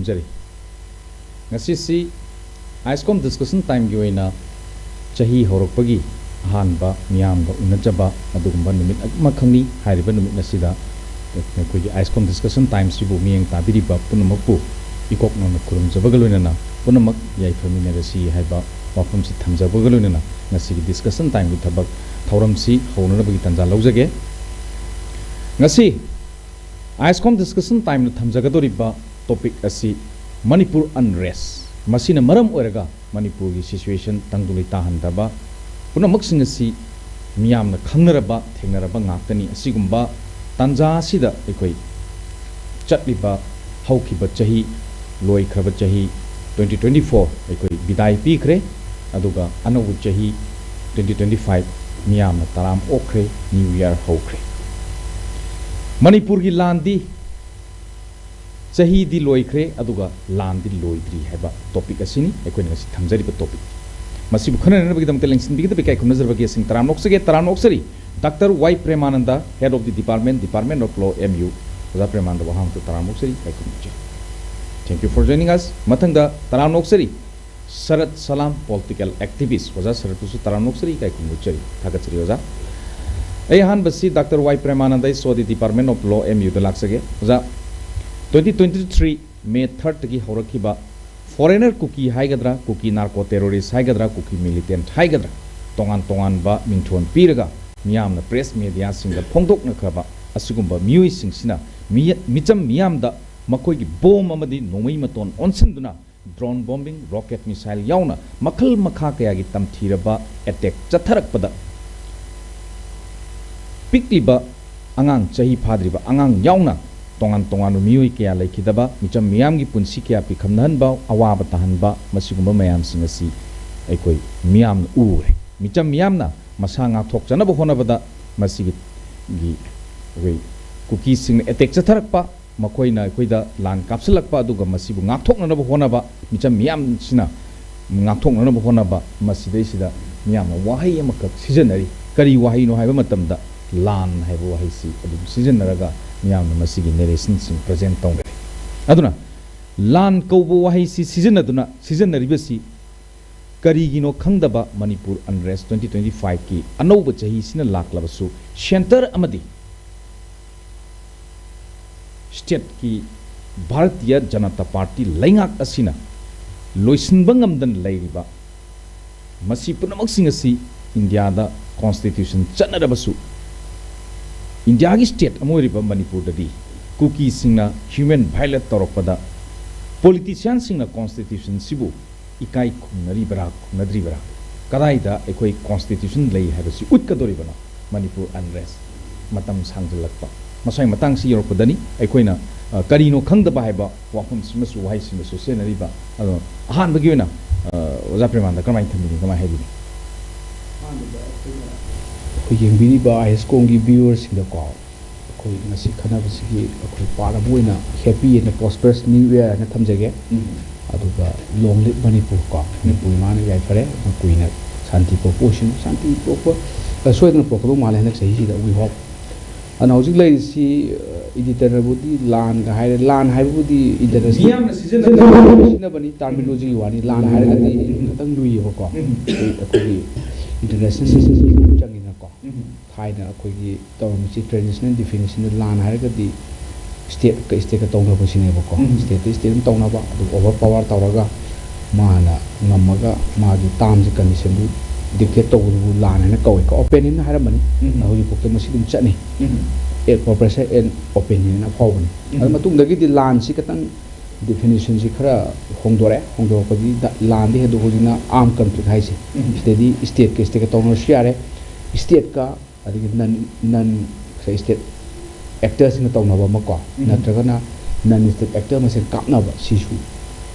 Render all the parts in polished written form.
खुरुमजरी ngasi si ISCOM discussion time gi oina chahi horokpagi hanba miyam ga unajaba adugumba numit makhangni hariba numit nasida ko gi ISCOM discussion time sibu miyeng tabiriba punamakpu ikok na kurumjaba galunana punamak yai famina rasi haiba wafam si thamjaba galunana ngasi gi discussion time gi thabak thauram si houna bagi tanja laujage ngasi ISCOM discussion time na thamjaga doriba topic asi Manipur unrest masina maram oraga Manipur gi situation tangduli tahandaba punamak sing asi miyam na khangnaraba thengnaraba ngaktani asigumba tanja sida ekoi chatliba haukiba chahi loikhaba chahi 2024 ekoi bidai pikre aduga anawu chahi 2025 miyam na taram okre new year hokre Manipur gi landi CHAHIDI LOIKHARE LANDI LOIDRI haiba topic asini ekoi ngasi thamjari ba topic masi bukhana na bagi damte lengsin bigi kai khunazar bagi sing taram oksari Dr. Y Premananda, head of the department of law MU oza Premananda waham to taram oksari kai khunje thank you for joining us mathangda taram oksari Sarat Salam political activist oza Sarat su taram oksari kai khunjari thagachari oza han basi Dr. Y Premananda so the department of law MU to laksage oza 2023 May 3rd ki horakiba foreigner cookie haigadra cookie narco terrorist haigadra cookie militant haigadra tongan ba mingthon piraga miyamna press media singa phongdokna khaba asigumba miui singsina micham miyamda makoi gi bomb amadi nomai maton onsinduna drone bombing rocket missile yauna makhal makha kaya gi tamthiraba attack chatharakpada pikliba angang chahi phadriba angang yauna tongan miui kaya laikidaba micham miyam gi punsi kaya pikhamnanba awaba tahanba masigumba mayam singasi aikoi miyam ure micham miyamna masanga thokjanaba honabada masigi gi wei cookie sing attack chatharakpa makoina koida lan kapsalakpa aduga masibu ngakthoknanaba honaba micham miyam sina ngakthoknanaba honaba masidaisida miyamna wahai amakak sijanari kari wahai no haiba matamda lan haiba wahai si adum sijanaraga miyamna masigi narration sing present tongre aduna lan kawbo wahai si sijanaribasi karigino khangdaba Manipur unrest 2025 ki anouba chahi sina laklabasu center amadi state ki Bharatiya Janata Party laingak asina loisinba ngamdan lairiba masi punamak singasi India da constitution chanarabasu India gi state amoriba Manipur dadi cookie singna human violate toropada politician singna constitution sibu ikai khunaribara khunadribara kadaida ekoi constitution lei habasi utkadoribana Manipur unrest matam sangjalakpa masai matang si yorpodani ekoina karino khangdaba haiba wafam simasu wahai simasu senariba ado ahan bagina oza Premanda kamai thamini kamai haibini yengbiliba ISCOM gi viewers in the call koi ngasi khanabasi gi koi para boina happy and prosperous new year na thamjage aduga long live Manipur ko Manipur mana yai fare kuina santi proportion santi proper soidna pokdo male na sahi da we hope and housing lai si editor budi lan ga hai lan hai budi international season bani terminology wani lan hai ga di tang lui ho ko akoi international season changina ko thai na akoi gi terminology traditional definition lan hai ga di state ka tongna basine bako state tongna ba over power tawraga mana ngamaga magi tam ji condition du dictate to bu lan na ko opinion na haramani hoji pokte masi dum chani e corporation and opinion na phawani ad matung dagi di lan si katang definition si khara hongdore ko di lan di hedu hojina arm country haise state ka tongna siare state ka adigi nan state actors in the town of Mako, Natragana, non state actor must have come over Sishu,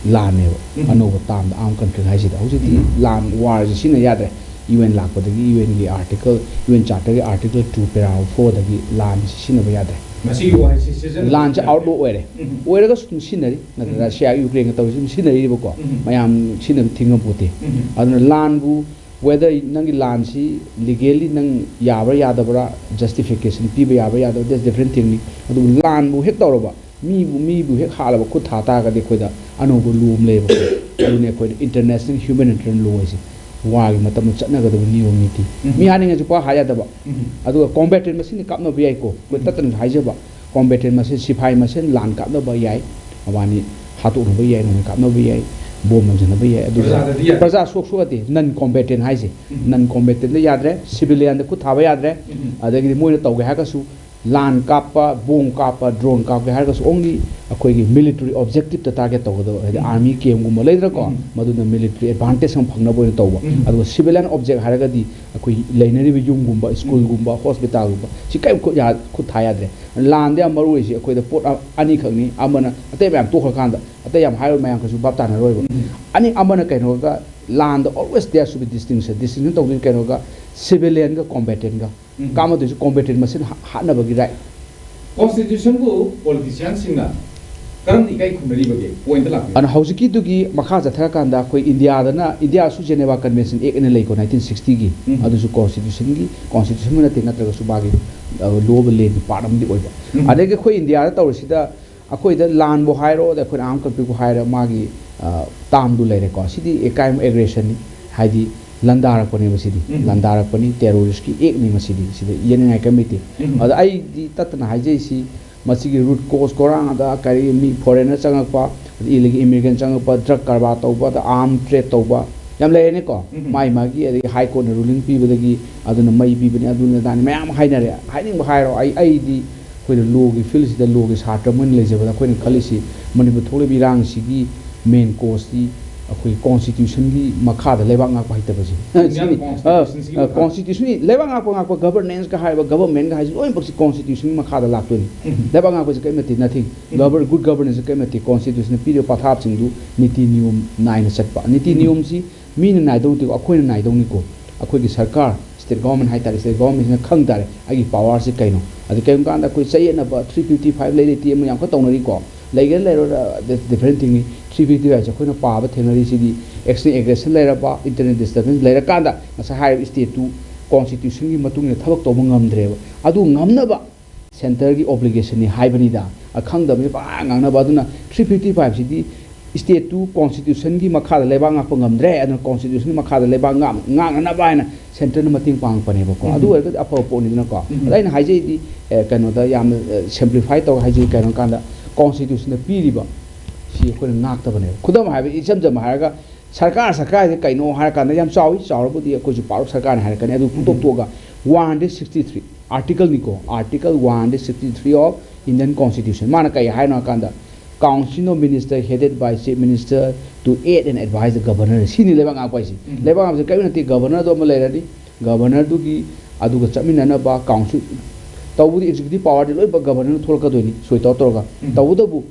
Lan, and over time the armed country has it. Also, the land wars is in a yard, even lack of the UN article, even charter article 2 per hour for the land is in a yard. Land outdoor where goes machinery, Russia, Ukraine, machinery, Mayam, Chinam Tingaputi, and land whether nangi lansi legally nang yaba yadabra justification piba yaba yadab that's different thing adu lan bu hek tawroba मीबू हेक हालब खुद था तागदे अखोइदा अनोब loom लेब अदुने अखोइदा international humanitarian law इसे वागी मतम चटनगदब नियम नीति मी हानिंग जुपा हायादबा अदुगा combatant मसिन कापनब याइको कोइ ततन हाइजबा combatant मसिन सिपाही मसिन लान कापनब याइ Abani हातोनब याइ no कापनब याइ बोम नजनब याइ अदुगा प्रजा सोक सोगते नन कॉम्बैटेंट हाइसे नन कॉम्बैटेंट याद्रे सिविलियन द खुद थाबा याद्रे अदगी मोइना तौगे हाकसु लान कापा बोम कापा ड्रोन कापे हारगस ओनली अखोइगी मिलिटरी ऑब्जेक्टिव टारगेट तौगदो आर्मी केम गुम लेद्र को मदुना मिलिटरी एडवांटेज हम फंगना बोय तौबा अदुगा सिविलियन ऑब्जेक्ट हारगदी अखोइ लेनरी युम गुम स्कूल गुम हॉस्पिटल गुम सि कै खुद थायाद्रे लान दे मरुइसि अखोइदा पोट अनि खगनी अमना अते मैम तो खकांदा अते याम हायो मैम कसु बाप ताना रोइबो अनि अमना कैनोगा लान द always there should be distinction तौदि कैनोगा सिविलियन का कॉम्बैटेंट का काम तो कॉम्बैटेंट मसिन हानबगी राइट कॉन्स्टिट्यूशन को पॉलिटिशियन सिंगना करम इकाई खुमरी बगे पॉइंट लाक अन हौजिकी दुगी मखा जथरा कांदा कोई इंडिया दना इंडिया सु जेनेवा कन्वेंशन एक ने लेको 1960 की अदुसु कॉन्स्टिट्यूशन में नते नत्रग सु बागी लोब ले पार्टम दी ओइबा अदेगे कोई इंडिया दा तौरसिदा अखोइ दा लान बो हाइरो दा खोन आम कपि को हाइरा मागी ताम दु लेरे को सिदी एकाइम एग्रेशन हाइदी लंदारकपनी मसिदी लंदारकपनी टेररिस्ट की एक नि मसिदी सिदी येने कमिटी अद आई दी ततना हाइजेसी मसिगी रूट कोज कोरांग दा करी मी फॉरेनर चंगकपा इलिग इमिग्रेंट चंगकपा ड्रग कारबा तौबा दा आर्म ट्रेड तौबा यम लेने को माई मागी अदि हाई कोर्ट रूलिंग पीबदगी अदुना मई पीबनी अदुना दानि मयाम हाइनरे हाइनिंग हाइरो आई दी कोइ लो गी फील्ड सिदा लो गी सात्र मन लेजबदा कोइ खलिसी मनिपुर थोले बिरांग सिगी मेन कोर्स दी अखोई कॉन्स्टिट्यूशन की मखाद Lebang ngak पाइतबसी constitution Lebang ngak governance का हाइबा गवर्नमेंट का हाइज ओइन बक्सी कॉन्स्टिट्यूशन मखाद लाक्तोनी लेबांग ngak कै मति नथिंग गवर्न गुड गवर्नेंस कै मति कॉन्स्टिट्यूशन पीरियो पथाप सिंदु नीति नियम नाइन चटपा नीति नियम सी मीन नाइदौति अखोइन नाइदौनी को अखोई की सरकार स्टेट गवर्नमेंट हाइतारे स्टेट गवर्नमेंट ने खंग तारे आगी पावर से कैनो अदि कैम कांदा कोई चाहिए 355 लेलेती हम याम को तौनरी को लेगे लेरो डिफरेंट थिंग 350 है अखोइना पाबा थेनरी सिदी एक्सट्रीम एग्रेशन लेरबा इंटरनेट डिस्टर्बेंस लेरकांदा मसा हाई स्टेट टू कॉन्स्टिट्यूशन की मतुंग ने थबक तोब ngamdreba अदु ngamnaba सेंटर की ऑब्लिगेशन नि हाइबनिदा अखंगदबे पा ngangnaba aduna 355 सिदी स्टेट टू कॉन्स्टिट्यूशन की मखाद लेबांग ngakpa ngamdre aduna कॉन्स्टिट्यूशन की मखाद लेबांग ngangnaba हाइना सेंटर न मतिंग पांग पनेबको अदु अरग अफो पोनिना को अदाइन हाइजेदी कनोदा याम सिंप्लीफाई तो हाइजे कनो कांदा कॉन्स्टिट्यूशन पीरिबा सी अखोन नाक्तबने खुदम हाइबे इचम जम हारगा सरकार से कइनो हार कांदा याम चावी चावरबुदी अखोजु पारो सरकार हार कने अदु पुटोक तोगा 163 आर्टिकल निको आर्टिकल 163 ऑफ इंडियन कॉन्स्टिट्यूशन माना कई हाइनो कांदा council of minister headed by chief minister to aid and advise the governor सिनी लेबा ngak पाइसी लेबा ngak कई नति गवर्नर दो म लेरदी गवर्नर दुगी अदुगा चमिनना बा काउंसिल तौबुदी एग्जीक्यूटिव पावर दि लोइ गवर्नर थोलका दोनी सोइतो तोरगा तौबुदबु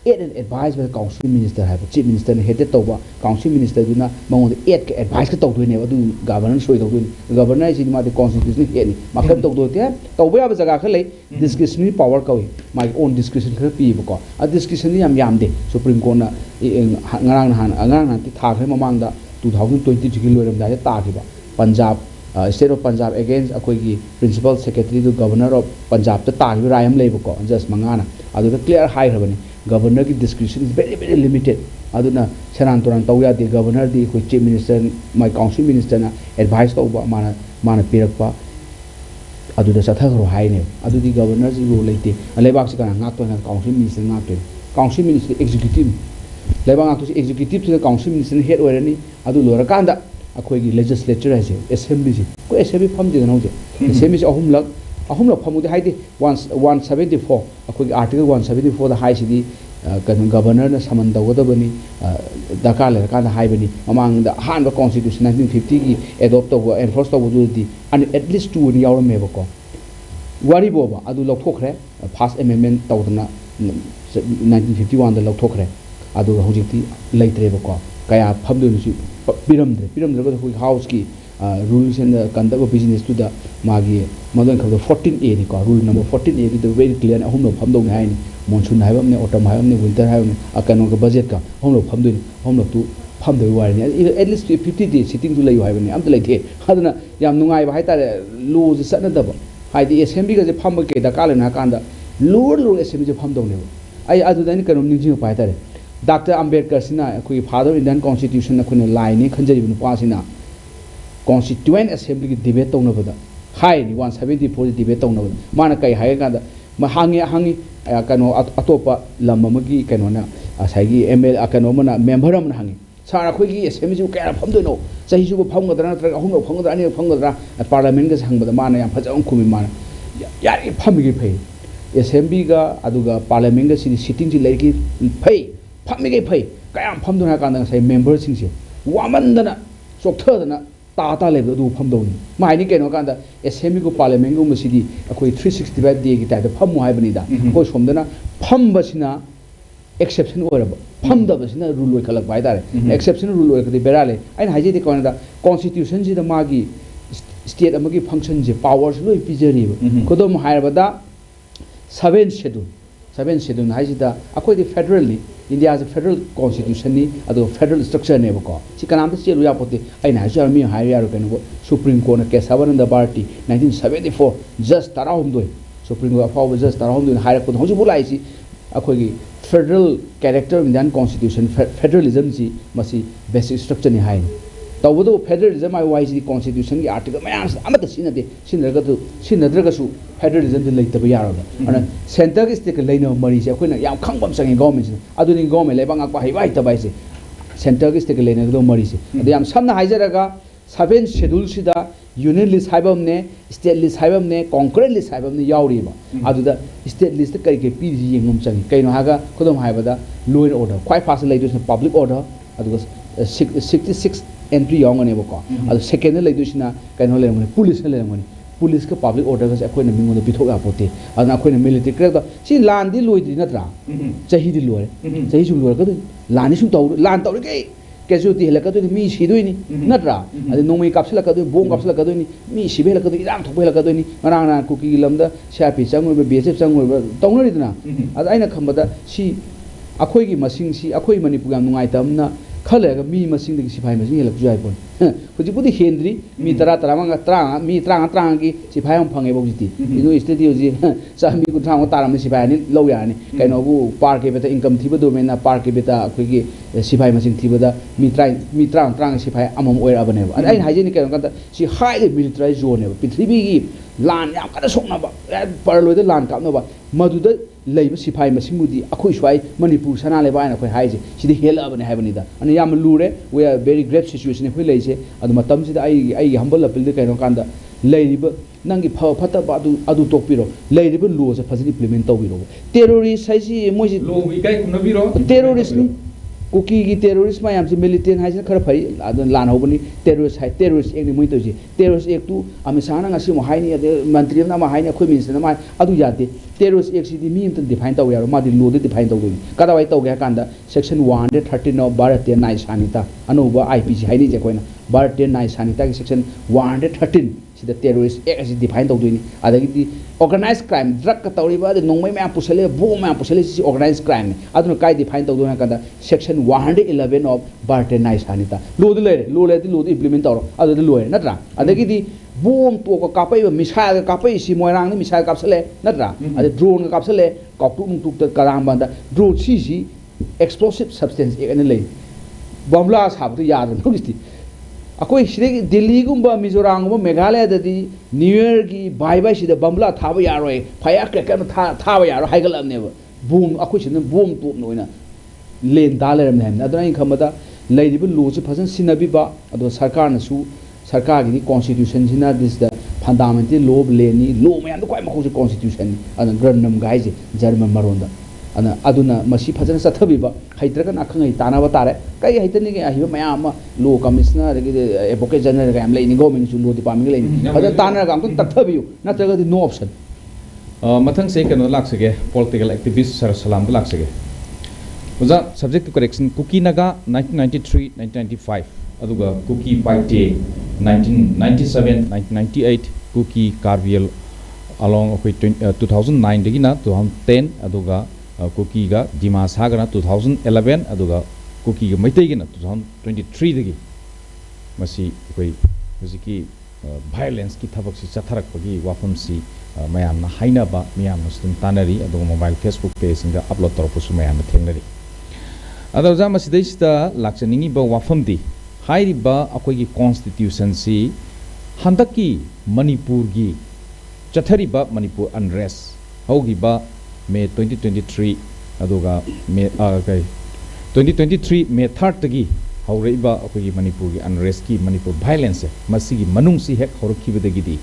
aid and advice by council minister है चीफ मिनिस्टर ने हेडेड तौबा काउंसिल मिनिस्टर दुना मंगोद एड के एडवाइस का तौदोइने अदु गवर्नर सोइतो दोनी गवर्नर सिनि मादे कॉन्स्टिट्यूशन हेनी माकम तौदोते तौबा याब जगह खलै डिस्क्रिशनरी पावर कवि माइ ओन डिस्क्रिशन खर पीबको आ डिस्क्रिशन याम यामदे सुप्रीम कोर्ट ना ngarang na थाखरे ममांगदा 2020 की लोरमदा ताखिबा Punjab state of Punjab against अखोई principal secretary to governor of Punjab ता ताखिबा रायम लेबको जस्ट मंगाना अदुदा क्लियर हाई खरबनी गवर्नर की discretion is very very limited अदुना सरान तोरान तौ यादे गवर्नर दी कोई चीफ मिनिस्टर माय काउंसिल मिनिस्टर ना एडवाइस तौबा माना पिरकपा अदुदा सथगरो हाइने अदुदी गवर्नर जी रो लेते लेबाक से kana ngak to na council minister ngak to council minister executive लेबाक ngak to executive to council minister head ओरनी अदु लोरा कांदा अखोई लेजिस्लेचर है असेंबली से को असेंबली फम दे नौजे असेंबली से अहुमलक फमुदे हाइदे 174 अखोई आर्टिकल 174 दा हाइ सिदी कन गवर्नर ना समन दगदबनी दरकार ले कांदा हाइबनी ममांग दा हान कॉन्स्टिट्यूशन 1950 की एडॉप्ट तो एनफोर्स तो बुदी अनि एटलीस्ट 2 नि यावरमेबको वारी बोबा अदु लौथोखरे फर्स्ट अमेंडमेंट तौदना 1951 दा लौथोखरे अदु हौजिति लेत्रेबको कया फमदुनसु पिरमद्रे को हाउस की rules and conduct of business to the मागी मदन खब 14A नि को रूल नंबर 14A की वेरी क्लियर अहुम लोग फमदों है मॉनसून है हमने ऑटम है हमने विंटर है हमने अकनो का बजट का हम लोग फमदों हम लोग तू फमदों वारी एटलीस्ट 50 डेज सिटिंग टू लई है हमने अमत लेथे अदना याम नुंगाई बा हाइतारे लो जे सनदब हाइदि असेंबली का जे फम के दकाल ना कांदा लोर असेंबली जे फमदों ने ai adu dani kanom ningjing pa tare Dr. Ambedkar sina kui father Indian constitution na khune lai ni khanjari bu pa sina constituent assembly ki debate tong na bada hai ni 174 debate tong na bada mana kai hai ga da ma hangi kano atopa lam amagi kano na asai gi ml kano mana member am na hangi sara khoi gi assembly ju kaya pham do no sahi ju pham ga dana tra ahum pham ga ani pham ga dra parliament ga sang bada mana yam phajang khumi mana yari pham gi phai assembly ga aduga parliament ga sitting ji lai gi phai pham gi phai kaya pham do na ka na sai member sing se waman dana sokthar dana ta level du pham do ni mai ni keno kan da assembly ko parliament ko musidi akoi 365 day gi ta da pham hai bani da ko som dana pham basina exception ora ba pham da basina rule oi khalak bai da exception rule oi kadi berale ain haji de kon da constitution ji da magi state amagi function je powers loi pijari ba kodom hai ba da 7 schedule haji da akoi de federally India is a federal constitution ni ado federal structure ne ko si kanam te chelu ya pote ai na jar mi hai ya ro kan Supreme Court na kesavan da party 1974 just tarahum doi Supreme Court of just tarahum doi hai ko hoju bulai si akoi gi federal character of Indian constitution federalism ji masi basic structure ni hai tawdo federalism ai wise constitution gi article mayam amata sinade sinadra su federalism lai tabu yaro da ana center gi state laino mari se akoina yam khangbam sangi government aduni government lai bangak ba hai bai tabai se center gi state laino do mari se ade yam samna haijaraga 7 schedule sida union list haibam ne state list haibam ne concurrent list haibam ne yauri ba aduda state list kai ke pi ji yengum changi kaino haga kodom haibada law and order quite fast lai do public order aduga 66 entry yong ane ba ko adu second lai do sina kaino lai ngone police lai ngone police ka public order ka akoina mingo da bithok apote adna akoina military crack da si landi loidri natra chahidi loire chahi sum loire ka lani sum taw lan taw ke casualty helaka to mi sidoi ni natra adu nomai kapsala ka do bom kapsala ka do ni mi sibe helaka do idam thok helaka do ni marang na kuki lamda shapi changoi ba bsf changoi ba tawnari dna adu aina khambada si akoi gi masing si akoi manipur yam nungai tamna khalaga mi masing de sipai masing helak jai pon huji pudi hendri mi tara tara manga tra mi trang gi sipai am phange bok jiti inu studio ji sa mi ku thang ta ram sipai ni lo ya ni kaino bu park ke beta income thiba do mena park ke beta akoi gi sipai masing thiba da mi trang sipai amam oir abane ba ai haje ni kaino kan si highly militarized zone ne ba prithvi gi lan yam kada sokna ba parloi de lan kapna ba maduda leiba sipai masingudi akoi swai manipur sana leba ana khoi haije sidi hela abane haibani da ani yam lure we are very grave situation khoi leise adu matam sida ai humble appeal de kaino kanda leiba nangi phata ba adu tokpiro leiba law se phajini implement tawbiro terrorist haisi moji law wi kai kunabiro terrorist ni kuki gi terrorist ma yam si militant haisi khara phai adu lan hobani terrorist ek ni moi to ji terrorist ek tu amisana ngasi mo haini ade mantri na ma haini khoi minister na ma adu jate terrorist ek si di mi imtan define taw yaro ma di law de define taw doi kada wai taw ga kanda section 113 of Bharatiya Nyaya Sanhita anuba IPC haini je koina Bharatiya Nyaya Sanhita ki section 113 sida terrorist ek asi define taw doi ni adagi di organized crime drug ka tawriba de nongmai ma pusale bom ma pusale si organized crime ni aduna kai define taw doi kanda section 111 of Bharatiya Nyaya Sanhita law de law de implement taw adu de law natra adagi di bom to ko kapai missile kapai si moirang ni missile kapsale natra ade drone kapsale kaptu nung tuk karang banda drone si explosive substance ek ane lei bomla sab to yaad no gisti akoi sire Delhi gumba Mizoram gumba Meghalaya dadi New Year gi bye sida bomla thaba yaroi fire cracker thaba yaro haigal amne boom akoi sin boom to noina len daler amne adana in khamada leidibu law se phasan sinabi ba ado sarkar na su sarkar gi constitution sina this the fundamental law leni law mayam do kwai makho constitution ana grandam gaije German maronda ana aduna masi phajana sathabi ba haitra kan akhang ai tana ba tare kai haitani ge ahiba mayam law commissioner ge advocate general ga am leini government su law department ge leini ada tana ga am tathabi na taga di no option mathang se kano laksege political activist sar salam laksege uja subject to correction Kuki Naga 1993 1995 aduga Kuki Paite 1997 1998 Kuki Karviel along with 2009 degina 2010 aduga Kuki ga Dimas Hagana 2011 aduga Kuki ga Maitai gina 2023 degi masi koi huziki violence ki thabak si chatharak pagi wafam si mayamna hainaba miyamna stum tanari adu mobile Facebook page singa upload toropusu mayamna thengnari adu jama sidaista lakchaningi ba wafamdi hairiba akoigi constitution si handaki Manipur gi chathariba Manipur unrest hogiba May 2023 aduga May 2023 May 3rd tagi hauraiba akoigi Manipur gi unrest ki Manipur violence masigi manung si hek horokibadagidi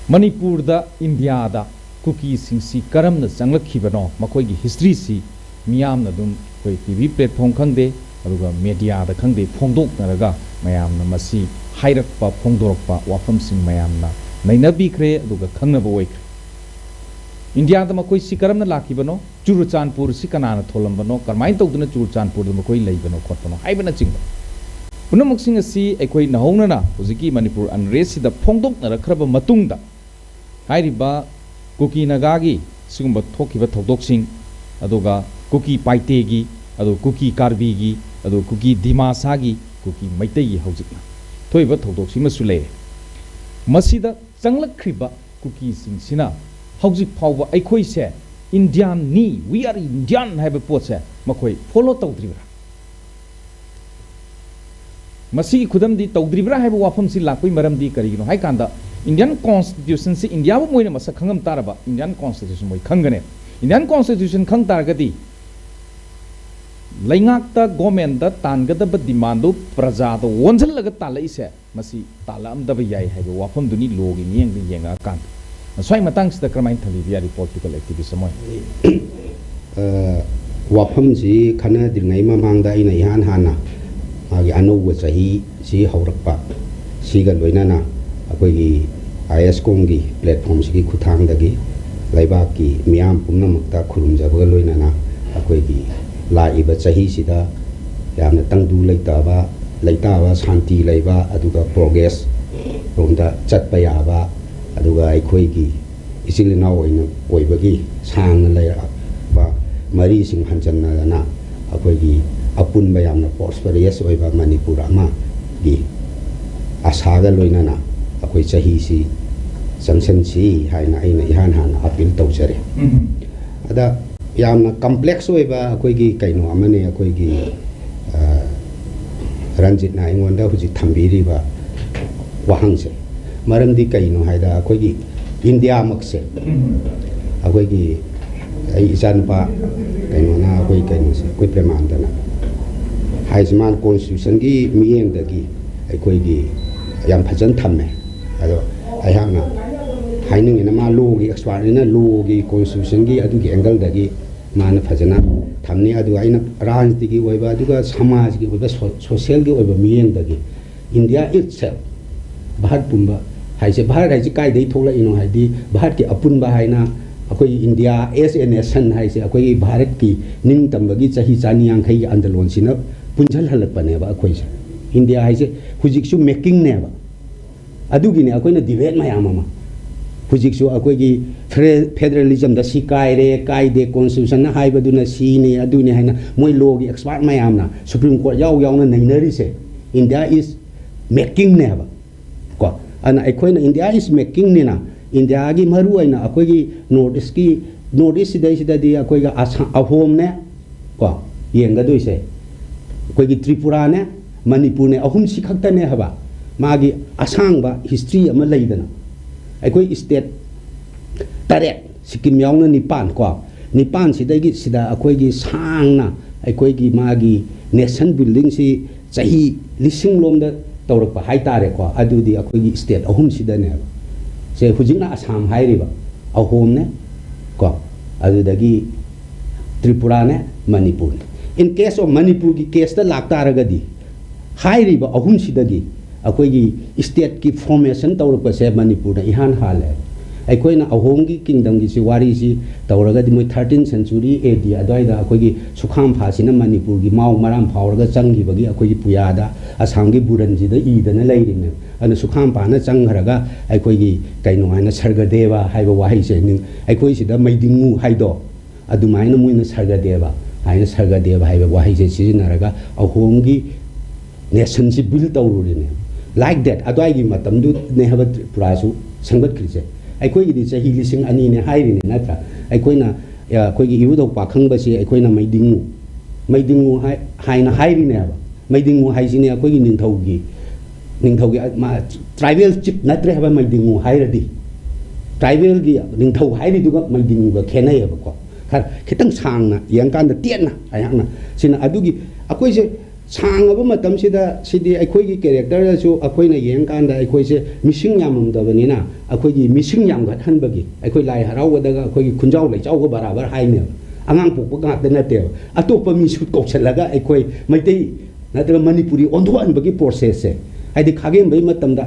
Manipur da India da cookie singsi karam na changlakibano makoigi history si miyam na dum koi TV platform khangde aduga media da khangde phongdok naraga mayam na masi hairakpa phongdorokpa wafam sing mayam na nainabi kre aduga khangnaba oik India da makoi si karam na lakibano Churuchanpur si kanana tholambano karmai tawduna Churuchanpur da makoi leibano khotpano haibana chingba punamuk sing asi ekoi nahongna na huziki Manipur unrest si da phongdok narakhraba matungda hairiba cookie nagagi sigumba thokiba thodok aduga cookie paitegi adu cookie karbigi adu cookie dimasagi cookie maitegi haujikna thoiba thodok sing masu le masida changlakriba cookie sina haujik phawba aikoi se Indian ni we are Indian haiba pot se makoi follow tawdribra masi khudam di tawdribra haiba wafam si lakoi maram di karigino hai kanda Indian Constitution si India bo moina masa khangam taraba Indian Constitution moi khangane Indian Constitution khang targadi laingak ta government da tangada ba demand do praja do wonjal laga tala ise masi tala am da ba yai haiba wafam duni logi niang di yenga kan swai matang sta kramain thali via political activism moi wafam ji khana dir ngai mamang da ina ihan hana magi anu chahi si haurakpa siga loina na akoi ISCOM gi platform sigi khuthang dagi laiba ki miyam pumna mukta khurum jabaga loina na akoi gi la iba chahi sida yamna tangdu leitaba shanti leiba aduga progress romda chatpa yaba aduga aikoi gi isilina oina oibagi sang lai ba mari sing hanjanna na akoi gi apun ba yamna prosperous oiba Manipur ama gi asaga loina na akoi chahi si sanction si haina aina ihan hana appeal tawjare ada yamna complex oiba akoi gi kaino amane akoi gi ranjit na ingonda huji thambiri ba wahangse maramdi kaino haida akoi gi India makse akoi gi ai isan pa kaino na akoi kaino se koi premandana haisman constitution gi miyeng dagi akoi gi yam phajan thamme ado ayana haining ina ma law gi expert ina law gi constitution gi adu gi angle dagi mana phajana thamni adu aina rajniti gi oiba aduga samaj gi oiba social gi oiba miyeng dagi India itself bharat pumba haise bharat haise kai dei thola ino haidi bharat ki apun ba haina akoi India as a nation haise akoi bharat ki ning tambagi chahi chani yang khai andalon sina punjal halak pane ba akoi India haise hujiksu making ne ba adugini akoina debate mayam ama hujiksu akoigi federalism da si kaire kaide constitution na haibaduna si ni aduni haina moi law gi expert mayam na supreme court yaw na nainari se India is making ne ba ko ana akoina India is making ne na India gi maru aina akoigi northeast sida di akoiga ahom ne ko yenga doise akoigi Tripura ne Manipur ne ahum si khakta ne haba magi asangba history ama leidana aikoi state taret Sikkim yauna nipan ko nipan sidagi sida akoi gi sangna aikoi gi magi nation building si chahi lising lomda tawrakpa haitare ko adudi akoi gi state ahum sida ne se hujingna asam hairiba ahom ne ko adudagi Tripura ne Manipur in case of Manipur gi case da laktaragadi hairiba ahum sidagi akoi state ki formation tawrpa se Manipur na ihan hale aikoi na ahomgi kingdom gi si wari si tawraga di moi 13th century AD adoida akoi gi sukham phasina Manipur gi mau maram phawraga changi bagi akoi gi puyada asam gi buranji da idana leirine ana sukham pa na changharaga aikoi gi kaino ana sargadeva haiba wahi se ning aikoi sida maidingu haido adumaina muina sargadeva haina sargadeva haiba wahi se sizinaraga ahomgi nation si build tawrurine like that adwai gi matam du ne haba prasu sangat krise ꯑꯩꯈꯣꯏꯒꯤꯗꯤ ꯆꯍꯤ 2000ꯅꯦ ꯍꯥꯏꯔꯤꯅꯦ ꯅꯠꯇ꯭ꯔꯥ ꯑꯩꯈꯣꯏꯅ ꯑꯩꯈꯣꯏꯒꯤ ꯏꯕꯨꯙꯧ ꯄꯥꯈꯪꯕꯁꯤ ꯑꯩꯈꯣꯏꯅ ꯃꯩꯗꯤꯡꯉꯨ ꯍꯥꯏꯅ ꯍꯥꯏꯔꯤꯅꯦꯕ ꯃꯩꯗꯤꯡꯉꯨ ꯍꯥꯏꯁꯤꯅꯦ ꯑꯩꯈꯣꯏꯒꯤ ꯅꯤꯡꯊꯧꯒꯤ ꯇ꯭ꯔꯥꯏꯕꯦꯜ ꯆꯤꯞ ꯅꯠꯇ꯭ꯔꯦ ꯍꯥꯏꯕ ꯃꯩꯗꯤꯡꯉꯨ ꯍꯥꯏꯔꯗꯤ ꯇ꯭ꯔꯥꯏꯕꯦꯜꯒꯤ ꯅꯤꯡꯊꯧ ꯍꯥꯏꯔꯤꯗꯨꯒ ꯃꯩꯗꯤꯡꯉꯨꯒ ꯈꯦꯠꯅꯩꯌꯦꯕꯀꯣ ꯈꯔ ꯈꯤꯇꯪ ꯁꯥꯡꯅ ꯌꯦꯡꯀꯥꯟꯗ ꯇꯦꯟꯅ ꯑꯩꯍꯥꯛꯅ ꯁꯤꯅ ꯑꯗꯨꯒꯤ ꯑꯩꯈꯣꯏꯁꯦ ꯁꯥꯡꯉꯕ ꯃꯇꯝꯁꯤꯗ ꯁꯤꯗꯤ ꯑꯩꯈꯣꯏꯒꯤ ꯀꯦꯔꯦꯛꯇꯔꯗꯁꯨ ꯑꯩꯈꯣꯏꯅ ꯌꯦꯡꯀꯥꯟꯗ ꯑꯩꯈꯣꯏꯁꯦ ꯃꯤꯁꯤꯡ ꯌꯥꯝꯃꯝꯗꯕꯅꯤꯅ ꯑꯩꯈꯣꯏꯒꯤ ꯃꯤꯁꯤꯡ ꯌꯥꯝꯒꯠꯍꯟꯕꯒꯤ ꯑꯩꯈꯣꯏ ꯂꯥꯏ ꯍꯔꯥꯎꯕꯗꯒ ꯑꯩꯈꯣꯏꯒꯤ ꯈꯨꯟꯖꯥꯎ ꯂꯩꯆꯥꯎꯒ ꯕराꯕꯔ ꯍꯥꯏꯅꯦꯕ ꯑꯉꯥꯡ ꯄꯣꯛꯄ ꯉꯥꯛꯇ ꯅꯠꯇꯦꯕ ꯑꯇꯣꯞꯄ ꯃꯤꯁꯨ ꯀꯧꯁꯜꯂꯒ ꯑꯩꯈꯣꯏ ꯃꯩꯇꯩ ꯅꯠꯇ꯭ꯔꯒ ꯃꯅꯤꯄꯨꯔꯤ ꯑꯣꯟꯊꯣꯛꯍꯟꯕꯒꯤ ꯄ꯭ꯔꯣꯁꯦꯁꯁꯦ ꯍꯥꯏꯗꯤ ꯈꯥꯒꯦꯝꯕꯒꯤ ꯃꯇꯝꯗ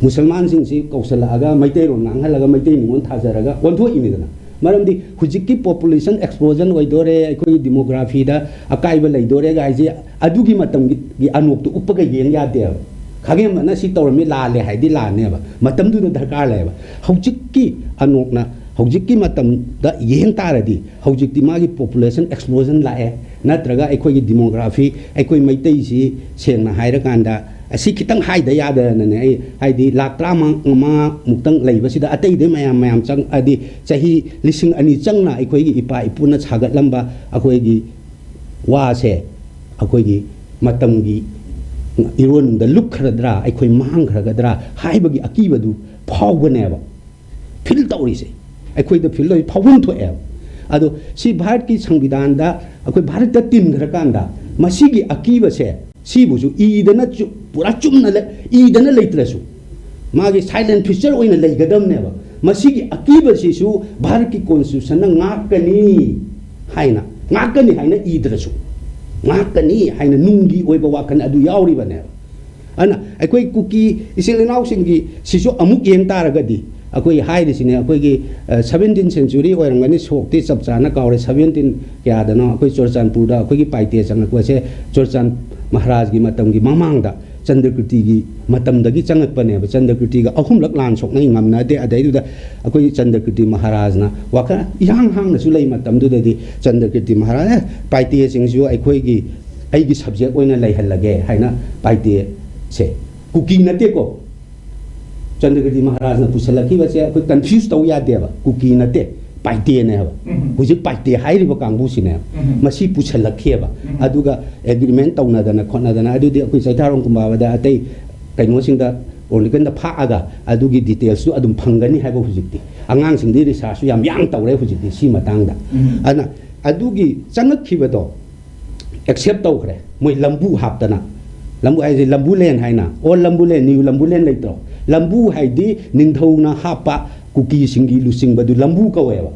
ꯃꯨꯁꯜꯃꯥꯟꯁꯤꯡꯁꯤ ꯀꯧꯁꯜꯂꯛꯑꯒ ꯃꯩꯇꯩꯔꯣꯟ ꯉꯥꯡꯍꯜꯂꯒ ꯃꯩꯇꯩ ꯅꯤꯉꯣꯜ ꯊꯥꯖꯔꯒ ꯑꯣꯟꯊꯣꯛꯏꯅꯤꯗꯅ ꯃꯔꯝꯗꯤ ꯍꯧꯖꯤꯛꯀꯤ ꯄꯣꯄꯨꯂꯦꯁꯟ ꯑꯦꯛꯁꯄ꯭ꯂꯣꯖꯟ ꯑꯣꯏꯗꯣꯔꯦ ꯑꯩꯈꯣꯏꯒꯤ ꯗꯤꯃꯣꯒ꯭ꯔꯥꯐꯤꯗ ꯑꯀꯥꯏꯕ ꯂꯩꯗꯣꯔꯦꯒ ꯍꯥꯏꯁꯦ ꯑꯗꯨꯒꯤ ꯃꯇꯝꯒꯤ ꯑꯅꯣꯞꯇꯨ ꯎꯞꯄꯒ ꯌꯦꯡ ꯌꯥꯗꯦꯕ ꯈꯥꯒꯦꯝꯕꯅ ꯁꯤ ꯇꯧꯔꯝꯃꯤ ꯂꯥꯜꯂꯦ ꯍꯥꯏꯗꯤ ꯂꯥꯟꯅꯦꯕ ꯃꯇꯝꯗꯨꯗ ꯗꯔꯀꯥꯔ ꯂꯩꯌꯦꯕ ꯍꯧꯖꯤꯛꯀꯤ ꯑꯅꯣꯛꯅ ꯍꯧꯖꯤꯛꯀꯤ ꯃꯇꯝꯗ ꯌꯦꯡ ꯇꯥꯔꯗꯤ ꯍꯧꯖꯤꯛꯇꯤ ꯃꯥꯒꯤ ꯄꯣꯄꯨꯂꯦꯁꯟ ꯑꯦꯛꯁꯄ꯭ꯂꯣꯖꯟ ꯂꯥꯛꯑꯦ ꯅꯠꯇ꯭ꯔꯒ ꯑꯩꯈꯣꯏꯒꯤ ꯗꯤꯃꯣꯒ꯭ꯔꯥꯐꯤ ꯑꯩꯈꯣꯏ ꯃꯩꯇꯩꯁꯤ ꯁꯦꯡꯅ ꯍꯥꯏꯔꯀꯥꯟꯗ ꯑꯁꯤ ꯈꯤꯇꯪ ꯍꯥꯏꯗ ꯌꯥꯗꯅꯅꯦ ꯑꯩ ꯍꯥꯏꯗꯤ ꯂꯥꯛ 35,000ꯃꯨꯛꯇꯪ ꯂꯩꯕꯁꯤꯗ ꯑꯇꯩꯗꯩ ꯃꯌꯥꯝ ꯆꯪ ꯍꯥꯏꯗꯤ ꯆꯍꯤ 2000 ꯆꯪꯅ ꯑꯩꯈꯣꯏꯒꯤ ꯏꯄꯥ ꯏꯄꯨꯅ ꯁꯥꯒꯠꯂꯝꯕ ꯑꯩꯈꯣꯏꯒꯤ ꯋꯥꯁꯦ ꯑꯩꯈꯣꯏꯒꯤ ꯃꯇꯝꯒꯤ ꯏꯔꯣꯟꯗ ꯂꯨꯞꯈ꯭ꯔꯗ꯭ꯔꯥ ꯑꯩꯈꯣꯏ ꯃꯥꯡꯈ꯭ꯔꯒꯗ꯭ꯔꯥ ꯍꯥꯏꯕꯒꯤ ꯑꯀꯤꯕꯗු ꯐꯥꯎꯕꯅꯦꯕ ꯐꯤꯜ ꯇꯧꯔꯤꯁꯦ ꯑꯩꯈꯣꯏꯗ ꯐꯤꯜ ꯇꯧꯔꯤ ꯐꯥꯎꯐꯝ ꯊꯣꯛꯑꯦꯕ ꯑꯗꯣ ꯁꯤ ꯚꯥꯔꯠꯀꯤ ꯁꯪꯕꯤꯙꯥꯟꯗ ꯑꯩꯈꯣꯏ ꯚꯥꯔꯠꯇ ꯇꯤꯟꯈ꯭ꯔꯀꯥꯟꯗ ꯃꯁꯤꯒꯤ ꯑꯀꯤꯕꯁꯦ ꯁꯤꯕꯨꯁꯨ ꯏꯗꯅ ꯄꯨꯔꯥ ꯆꯨꯝꯅ ꯏꯗꯅ ꯂꯩꯇ꯭ꯔꯁꯨ ꯃꯥꯒꯤ ꯁꯥꯏꯂꯦꯟ ꯐꯤꯆꯔ ꯑꯣꯏꯅ ꯂꯩꯒꯗꯕꯅꯦꯕ ꯃꯁꯤꯒꯤ ꯑꯀꯤꯕꯁꯤꯁꯨ ꯚꯥꯔꯠꯀꯤ ꯀꯣꯟꯁꯇꯤꯇ꯭ꯌꯨꯁꯟꯅ ꯉꯥꯛꯀꯅꯤ ꯍꯥꯏꯅ ꯏꯗ꯭ꯔꯁꯨ ꯉꯥꯛꯀꯅꯤ ꯍꯥꯏꯅ ꯅꯨꯡꯒꯤ ꯑꯣꯏꯕ ꯋꯥꯈꯜ ꯑꯗꯨ ꯌꯥꯎꯔꯤꯕꯅꯦꯕ ꯑꯗꯨꯅ ꯑꯩꯈꯣꯏ ꯀꯨꯀꯤ ꯏꯆꯤꯜ ꯏꯅꯥꯎꯁꯤꯡꯒꯤ ꯁꯤꯁꯨ ꯑꯃꯨꯛ ꯌꯦꯡ ꯇꯥꯔꯒꯗꯤ ꯑꯩꯈꯣꯏ ꯍꯥꯏꯔꯤꯁꯤꯅꯦ ꯑꯩꯈꯣꯏꯒꯤ 17th century ꯑꯣꯏꯔꯝꯒꯅꯤ ꯁꯣꯛꯇꯤ ꯆꯞ ꯆꯥꯅ ꯀꯥꯎꯔꯦ 17 ꯀꯌꯥꯗꯅꯣ ꯑꯩꯈꯣꯏ ꯆꯨꯔꯆꯥꯟꯄꯨꯔꯗ ꯑꯩꯈꯣꯏꯒꯤ ꯄꯥꯏꯇꯦ ꯆꯪꯉꯛꯄꯁꯦ ꯆꯨꯔꯆꯥꯟ ꯃꯍꯥꯔꯥꯖꯒꯤ ꯃꯇꯝꯒꯤ ꯃꯃꯥꯡꯗ ꯆꯟꯗ꯭ꯔꯀ꯭ꯔꯤꯇꯤꯒꯤ ꯃꯇꯝꯗꯒꯤ ꯆꯪꯉꯛꯄꯅꯦꯕ ꯆꯟꯗ꯭ꯔꯀ꯭ꯔꯤꯇꯤꯒ 3ꯂꯛ ꯂꯥꯟ ꯁꯣꯛꯅꯩ ꯉꯝꯅꯗꯦ ꯑꯗꯩꯗꯨꯗ ꯑꯩꯈꯣꯏ ꯆꯟꯗ꯭ꯔꯀ꯭ꯔꯤꯇꯤ ꯃꯍꯥꯔꯥꯖꯅ ꯋꯥꯈꯜ ꯏꯍꯥꯡ ꯍꯥꯡꯅꯁꯨ ꯂꯩ ꯃꯇꯝꯗꯨꯗꯗꯤ ꯆꯟꯗ꯭ꯔꯀ꯭ꯔꯤꯇꯤ ꯃꯍꯥꯔꯥꯖ ꯄꯥꯏꯇꯦꯁꯤꯡꯁꯨ ꯑꯩꯒꯤ ꯁꯕꯖꯦꯛ ꯑꯣꯏꯅ ꯂꯩꯍꯜꯂꯒꯦ ꯍꯥꯏꯅ ꯄꯥꯏꯇꯦꯁꯦ ꯀꯨꯀꯤ ꯅꯠꯇꯦꯀꯣ चंद्रगिरी महाराज ने पुसलखीबसे अखोई कंफ्यूज तौ यादेबा कुकी नते पाइते ने हबा हुजिक पाइते हाइरिबा कांगबुसिने मसी पुसलखीबा अदुगा एग्रीमेंट तौनदना खोनदना अदुदि अखोई सैथारों कुमाबदा अतै कैनोसिंदा ओनलिकन फागा अदुगी डिटेल्स अदुम फंगनी हाइबा हुजिकति आंगांग सिंगदि रिसर्च याम यांग तौरे हुजिकति सी मतांगदा अना अदुगी चंगखीबदो एक्सेप्ट तौखरे मोय लंबू हापतना लंबू हाइजे लंबू लेन हाइना ओ लंबू लेन न्यू लंबू लेन लेतो लंबू हाइदी निंगथौना हापा कुकी सिंगी लुसिंगबदु लंबू कवेबा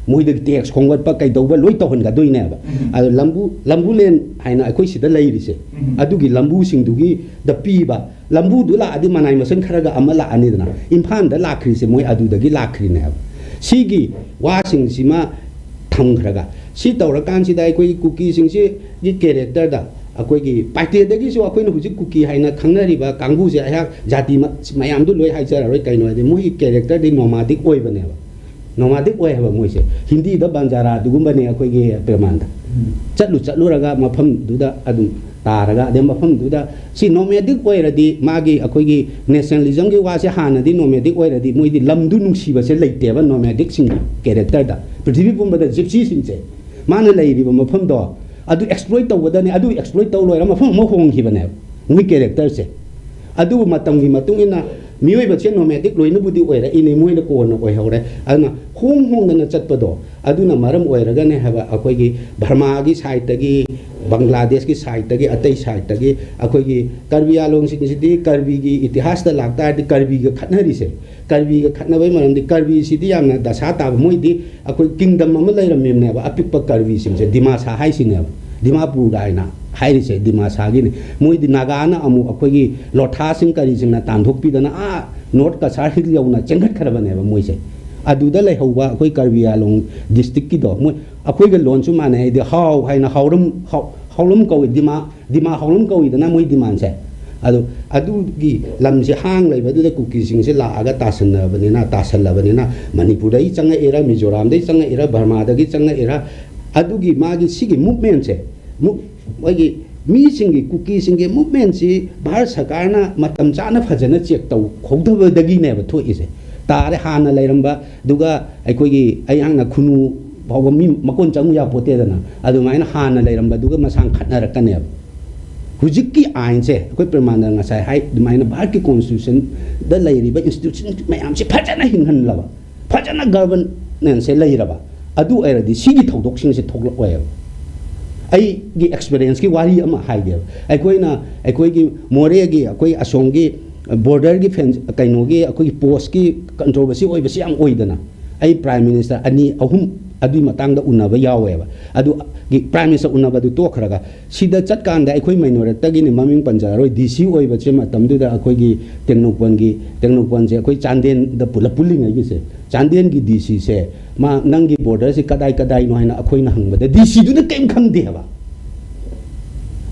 मोइद टेक्स खोंगटपा कैदौबा लोइ तौहनगदोइनेबा अदु लंबू लेन हाइना अखोइ सिदा लैरिसे अदुगी लंबू सिंगदुगी द पीबा लंबू दुला आदि मनाइ मसन खरगा अमा लाअनिदना इम्फान द लाखरिसे मोइ अदुदगी लाखरिनेबा सिगी वासिंग सिमा थमखरगा सी तौरकानसिदा अखोइ कुकी सिंगसि गि कैरेक्टर दा अखोइगी पाइटेदगिसु अखोइना हुजिक कुकी हाइना खंगनरिबा कांगबुसे अया जाति मयामदु लोइ हाइजरारोइ कैनोदि मोइ कैरेक्टर दि नोमाडिक ओइबनेबा नोमाडिक ओइहबा मोइसे हिंदी द बंजारा दुगुंबने अखोइगी प्रमाणदा चलुरगा मफम दुदा अदुम तारगा अदे मफम दुदा सी नोमाडिक ओइरदि मागी अखोइगी नेशनलिज्म गी वासे हानदि नोमाडिक ओइरदि मोइदि लमदु नुंसीबसे लैतेबा नोमाडिक सिंगी कैरेक्टर दा पृथ्वी पुंबदा जिप्सी सिंसे माने लैरिबा मफम दो अदु एक्सप्लोइट तौबदने अदु एक्सप्लोइट तौ लोइरा मफम म होंगिबने मुइ कैरेक्टर से अदु मतमगी मतुंगिना मियोइबसे नोमेटिक लोइनबुदि ओइरा इने मोइना कोन ओइहौरे अदुना होंगदना चटपदो अदुना मरम ओइरगने हबा अखोइगी बर्मागी साइडतगी बांग्लादेश की साइडतगी अतै साइडतगी अखोइगी कर्बी आलोंगसिंगसिदि कर्बीगी इतिहास दा लागतादि कर्बीगा खतनरिसे कर्बीगा खतनबै मरमदि कर्बी सिदि यामना दशा ताब मोइदि अखोइ किंगडम अमा लैरमेमनेबा अपिकपा कर्बी सिंगसे दिमासा हाइसिनेबा दिमापुर गाइना हाइरिसे दिमासागिने मोइदि नागाना अमु अखोइगी लोथासिंग करिसिंगना तांथोकपिदना आ नॉर्थ कसार हिल यौना चेंगत खरबनेबा मोइसे अदुदा लैहौबा अखोइ कर्बी आलोंग डिस्ट्रिक्ट की दो मोइ अखोइगा लोनसु माने दि हाउ हाइना हाउलम कौइ दिमा हाउलम कौइदना मोइ दिमानसे अदुगी लमसे हांग लैबदुदा कुकीसिंगसे लागा तासल्लबनिना मणिपुरदै चंगा एरा मिजोरामदै चंगा एरा बर्मादगी चंगा एरा अदुगी मागी सिगी मूवमेंट से मोइगी मीसिंगी कुकीसिंगी मूवमेंट सी भारत सरकारना मतम चाना फजना चेक तौ खौदबदगी नेब थोइसे तारे हाना लेरंबा दुगा अखोगी अयांगना खुनु फावबा मी मकोन चंगु या पोतेदना अदुमाइना हाना लेरंबा दुगा मसांग खतनारकनेब हुजिकी आइन से अखोई प्रमाण ngasai hai दुमाइना भारत की कॉन्स्टिट्यूशन द लेरिबा इंस्टीट्यूशन मयाम से फजना हिंहनलबा फजना गवर्नेंस से लेरबा अदु एरदि सिगी थौदोकसिंग से थोकलकवाय आई गी एक्सपीरियंस की वारी अमा हाइगे अखोइना अखोइगी मोरेगी अखोइ असोंगी border की फेंस कइनोगी अखोइ पोस्ट की कंट्रोवर्सी ओइबसी याम ओइदना आई प्राइम मिनिस्टर अनि अहुम अदुई मतंगदा उन्नबा यावेबा अदु गी प्राइम मिनिस्टर उन्नबा दु तोखरगा सिदा चटकांदा अखोइ माइनोरिटी नी ममिंग पंजारोय डीसी ओइबचे मतमदुदा अखोइगी टेक्नोपन से अखोइ चांदेन द पुला पुलिंग आइगिसे चांदेन की डीसी से मा नंगी बॉर्डर से कदाई कदाई नो हाइना अखोइना हंगबदा डीसी दुना केम खंगदेबा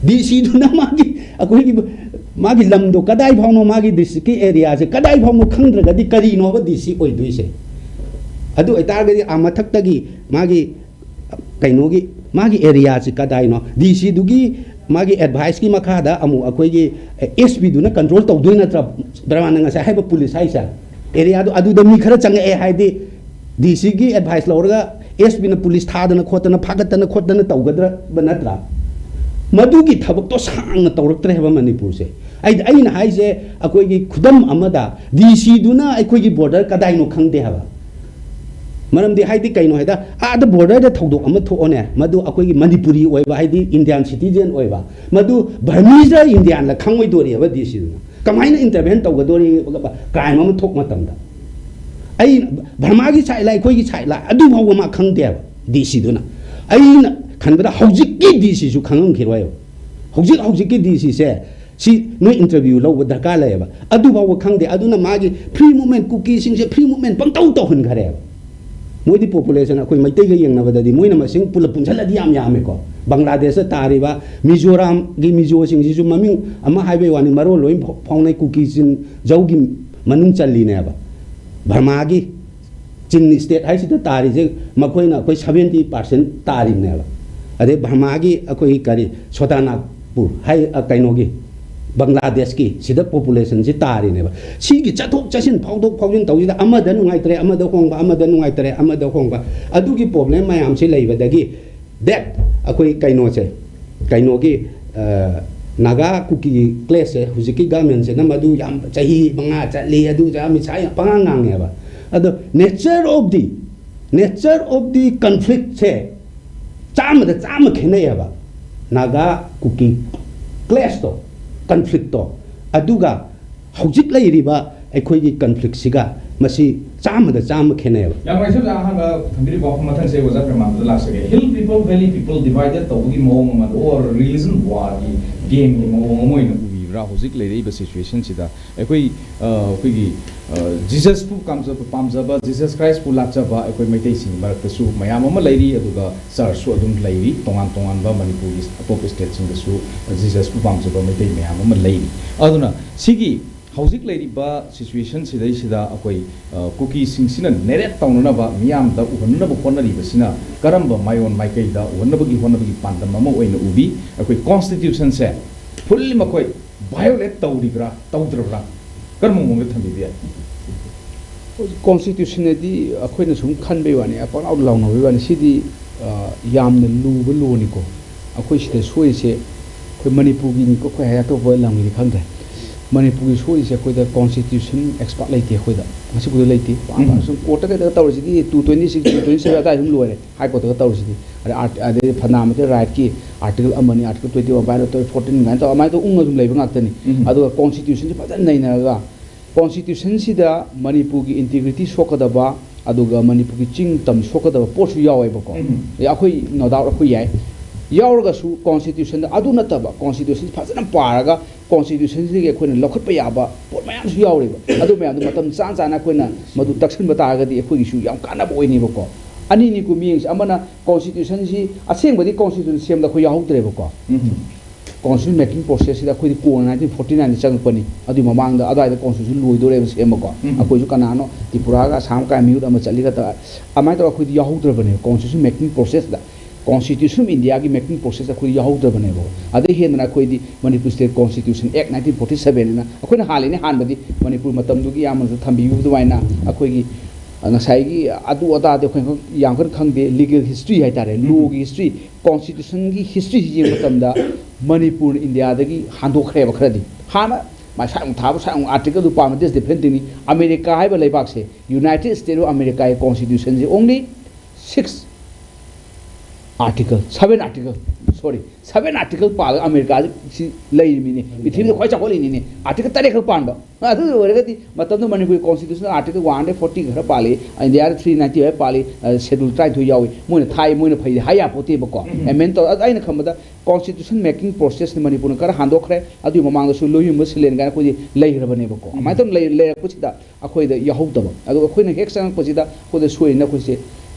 डीसी दुना मागी मागी लमदो कदाई भावनो मागी डिस्ट्रिक्ट की एरिया से कदाई भावनो खंगद्रगदी करीनोबा डीसी ओइदुइसे अदु एतारगदी आमथक्तगी मागी कइनोगी मागी एरिया से कदाइनो डीसी दुगी मागी एडवाइस की मखादा अमु अखोइगी एसपी दुना कंट्रोल तौदुइ नत्रा ब्रमानंग ngasai हाइबा पुलिस हाइसा एरिया दु अदु द मी खरा चंगे ए हाइदि डीसी की एडवाइस लौरगा एसपी न पुलिस थादना खोतना फागतना खोतना तौगद्रा बनत्रा मदुगी थबक तो सांगना तौरक्त्रे हेबा मणिपुर से आइना हाइसे अखोइगी खुदम अमदा डीसी दुना अखोइगी बॉर्डर कदाइनो खंगदे हबा मरमदि हाइदि कइनो हेदा आद बॉर्डर दे थौदोक अम थोने मदु अखोइगी मणिपुरी ओइबा हाइदि इंडियन सिटीजन ओइबा मदु भर्मीजा इंडियन ला खंगोइ दोरि हबा डीसी दुना कमाइना इंटरवेंट तौगदोरि क्राइम अम थोक मतमदा आई भर्मागी साइला अखोइगी साइला अदु भाव मा खंगदे हबा डीसी दुना आइना खनबदा हौजिकी डीसी सु खंगम खिरवायो हौजिकी डीसी से सी नो इंटरव्यू लो दरकार लेबा अदु भाव खंगदे अदुना मागी फ्री मूवमेंट कुकी सिंग से फ्री मूवमेंट पंतौ तो हन खरे मोदी पॉपुलेशन अखोई मैतै गे यंगनबददी मोइना मसिंग पुल पुंझलदी याम यामेको बांग्लादेश तारिबा मिजोराम गी मिजो सिंग जिसु ममिंग अमा हाइबे वानी मरो लोइ फाउनै कुकी सिन जौगी मनुंग चल्लिनेबा भर्मागी चिन स्टेट हाइसिदा तारि जे मखोइना अखोइ 70% तारिनेबा अदे भर्मागी अखोइ करी छोटानागपुर हाइ कइनोगी बांग्लादेश की सिदा पॉपुलेशन से तारिनेबा सिगी चथोक चसिन फाउदोक फाउजिन तौजिदा अमदा नुंगाइतरे अमदा होंगबा अमदा नुंगाइतरे अमदा होंगबा अदुगी प्रॉब्लम मयाम से लेबदगी दैट अखोइ कइनोगी नागा कुकी क्लेस से हुजिकी गवर्नमेंट से नमदु याम चाही मंगा चली अदु जामी छाय पंगांगांगेबा अदो नेचर ऑफ द कॉन्फ्लिक्ट से चाम खेनेबा नागा कुकी क्लेस तो conflict to aduga hojik leiriba akhoi conflict siga masi chama khene ya mai sa ha ga thambiri ba mathang se waza prama la sage hill people valley people divided to gi mong ma or religion war gi game gi mong moi na ubi ra hojik leiriba situation sida akhoi gi Jesus pu kamza pamza ba Jesus Christ pu lacha ba akhoi maitai sing barak su mayam ama leiri aduga church su adum leiri tongan ba manipur atop state sing su Jesus pu pamza ba maitai mayam ama leiri aduna sigi hojik leiriba situation sidai sida akhoi cookie sing sina neret tawnuna ba miyam da uhunna ba konnari ba sina karamba mayon maikai da uhunna ba gi pandam ama oina ubi akhoi constitution se fully makoi violate tawdibra tawdra कर्म मोंगे थंबी दिया constitution दी अखोइना सुम खनबे वानी अपन out लाउनो बे वानी सिदी यामने लुब लोनी को अखोइ सिदे सोइ से अखोइ मणिपुर गी को खय तो बो लांगी खंदे मणिपुर गी सोइ से कोइदा कॉन्स्टिट्यूशन एक्सपर्ट लेते अखोइदा मसी को लेते पांगा सुम कोर्ट के तौरसिदी 226 227 दा हम लोरे हाई कोर्ट का तौरसिदी अरे फनाम के राइट की आर्टिकल अमनी आर्टिकल 21 बाय 14 गान तो अमाय तो उंग जुम लेबा गातनी अदो कॉन्स्टिट्यूशन से फजन नैनागा कॉन्स्टिट्यूशन सिदा मणिपुर की इंटीग्रिटी सोकदबा अदुगा मणिपुर की चिंग तम सोकदबा पोर्सु यावेबको ए अखोइ नो डाउट अखोइ याय यावरगसु कॉन्स्टिट्यूशन अदु नतबा कॉन्स्टिट्यूशन फजन पारगा कॉन्स्टिट्यूशन से अखोइना लखटपा याबा पोर मयाम सु यावरेबा अदु मयाम मतम चाना अखोइना मदु तक्सन बतागदी अखोइ सु याम कानाबो ओइनेबको अनि नि कुमिंग अमना कॉन्स्टिट्यूशन सी असेंबदी कॉन्स्टिट्यूशन सेम दा खो याहुद्रेबको कॉन्स्टिट्यूशन मेकिंग प्रोसेस दा खो को 1949 चंगपनी अदु ममांग दा अदाय कॉन्स्टिट्यूशन लोइदोरेब सेमको अखोइ सु कनानो त्रिपुरा का साम का म्यूट अम चलीगा ता अमाय तो अखोइ याहुद्रेबने कॉन्स्टिट्यूशन मेकिंग प्रोसेस दा Constitution India की making process अखोई याहुदबने बो अदे हेन ना कोई दी Manipur State Constitution Act 1947 ना अखोई ना हाले ने हान बदी Manipur मतम दुगी यामन से थम्बी युद्ध वाइना अखोई की ngasai adu ada de khong yang kan khang de legal history hai tare law gi history constitution gi history ji matam da Manipur India da gi hando khre ba khra di hana ma sa tha ba sa article du pa ma this different ni America hai ba leibak se United States of America constitution ji only 6 article 7 article sorry 7 article pa America si lei mi ni pithim de khoi chakoli ni article tare khar pan ba adu ore di matam do Manipur constitution article 140 khar pali India 390 pali schedule try to yawi mo na thai mo na phai haya pote ba ko amen to aina khamada constitution making process ni Manipur kar hando khre adu mamang su loyi mo silen ga ko di lei khar bane ba ko mai tom lei ko chi da akhoi da yahau da ba adu akhoi na hek sang ko chi da ko de soi na ko se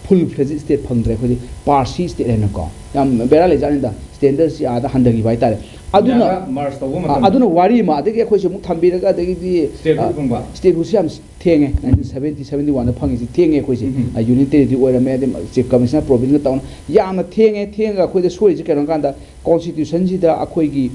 full fledged state phangdre khodi parsi state na ko yam bera le jani da standards ya da handagi bai tare aduna mars to woman aduna wari ma de khoi se mu thambi daga de di state hu siam thenge 1970 71 na phangi thenge khoi se union territory oira me de chief commissioner province town yam thenge thenga khoi de soi je kan kan da constitution ji da akhoi gi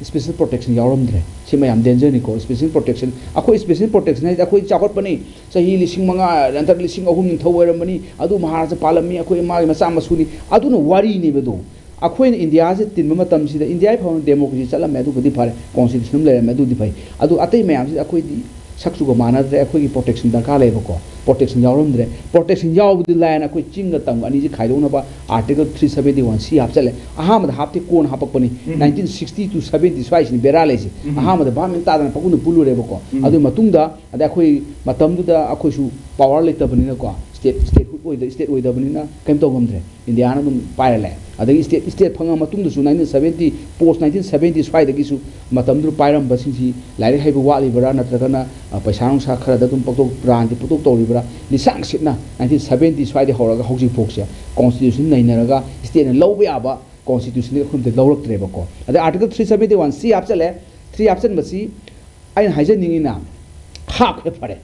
special protection yauramdre si mayam danger ni ko special protection akhoi special protection ai akhoi chakot pani sahi lising manga rantar lising ahum ni thoweram mani adu maharaja palami akhoi ma macha masuni adu no wari ni bedo akhoi India se tin matam si da India phone democracy chala me adu gudi phare constitution le me adu di phai adu atai mayam si akhoi di saksu go mana de akhoi gi protection da ka le ba ko protection yauramdre protection yaw di line akhoi chinga tam ani ji khai na ba article 371 c hap chale aham da hap ti kon hapak pani 1960 to 70 swai ni berale ji aham da ba min ta da pakun pulu re ba ko adu matung da ada akhoi matam du da akhoi su power le ta bani na ko state oi da bani na kem to gomdre India na dum paile adagi state phanga matung du su 1970 post 1970 swai da gi su matam du pairam basing ji lai hai bu wa li bara na tra na paisa nong sa khara da dum pakto brand putok to libra ni sang sit na 1970 swai de horaga hoji pokse constitution nei na raga state na low ya ba constitution ni khum de lawrak tre ba ko ada article 371 c apchale 3 option basi ain haijen ningi na hap he pare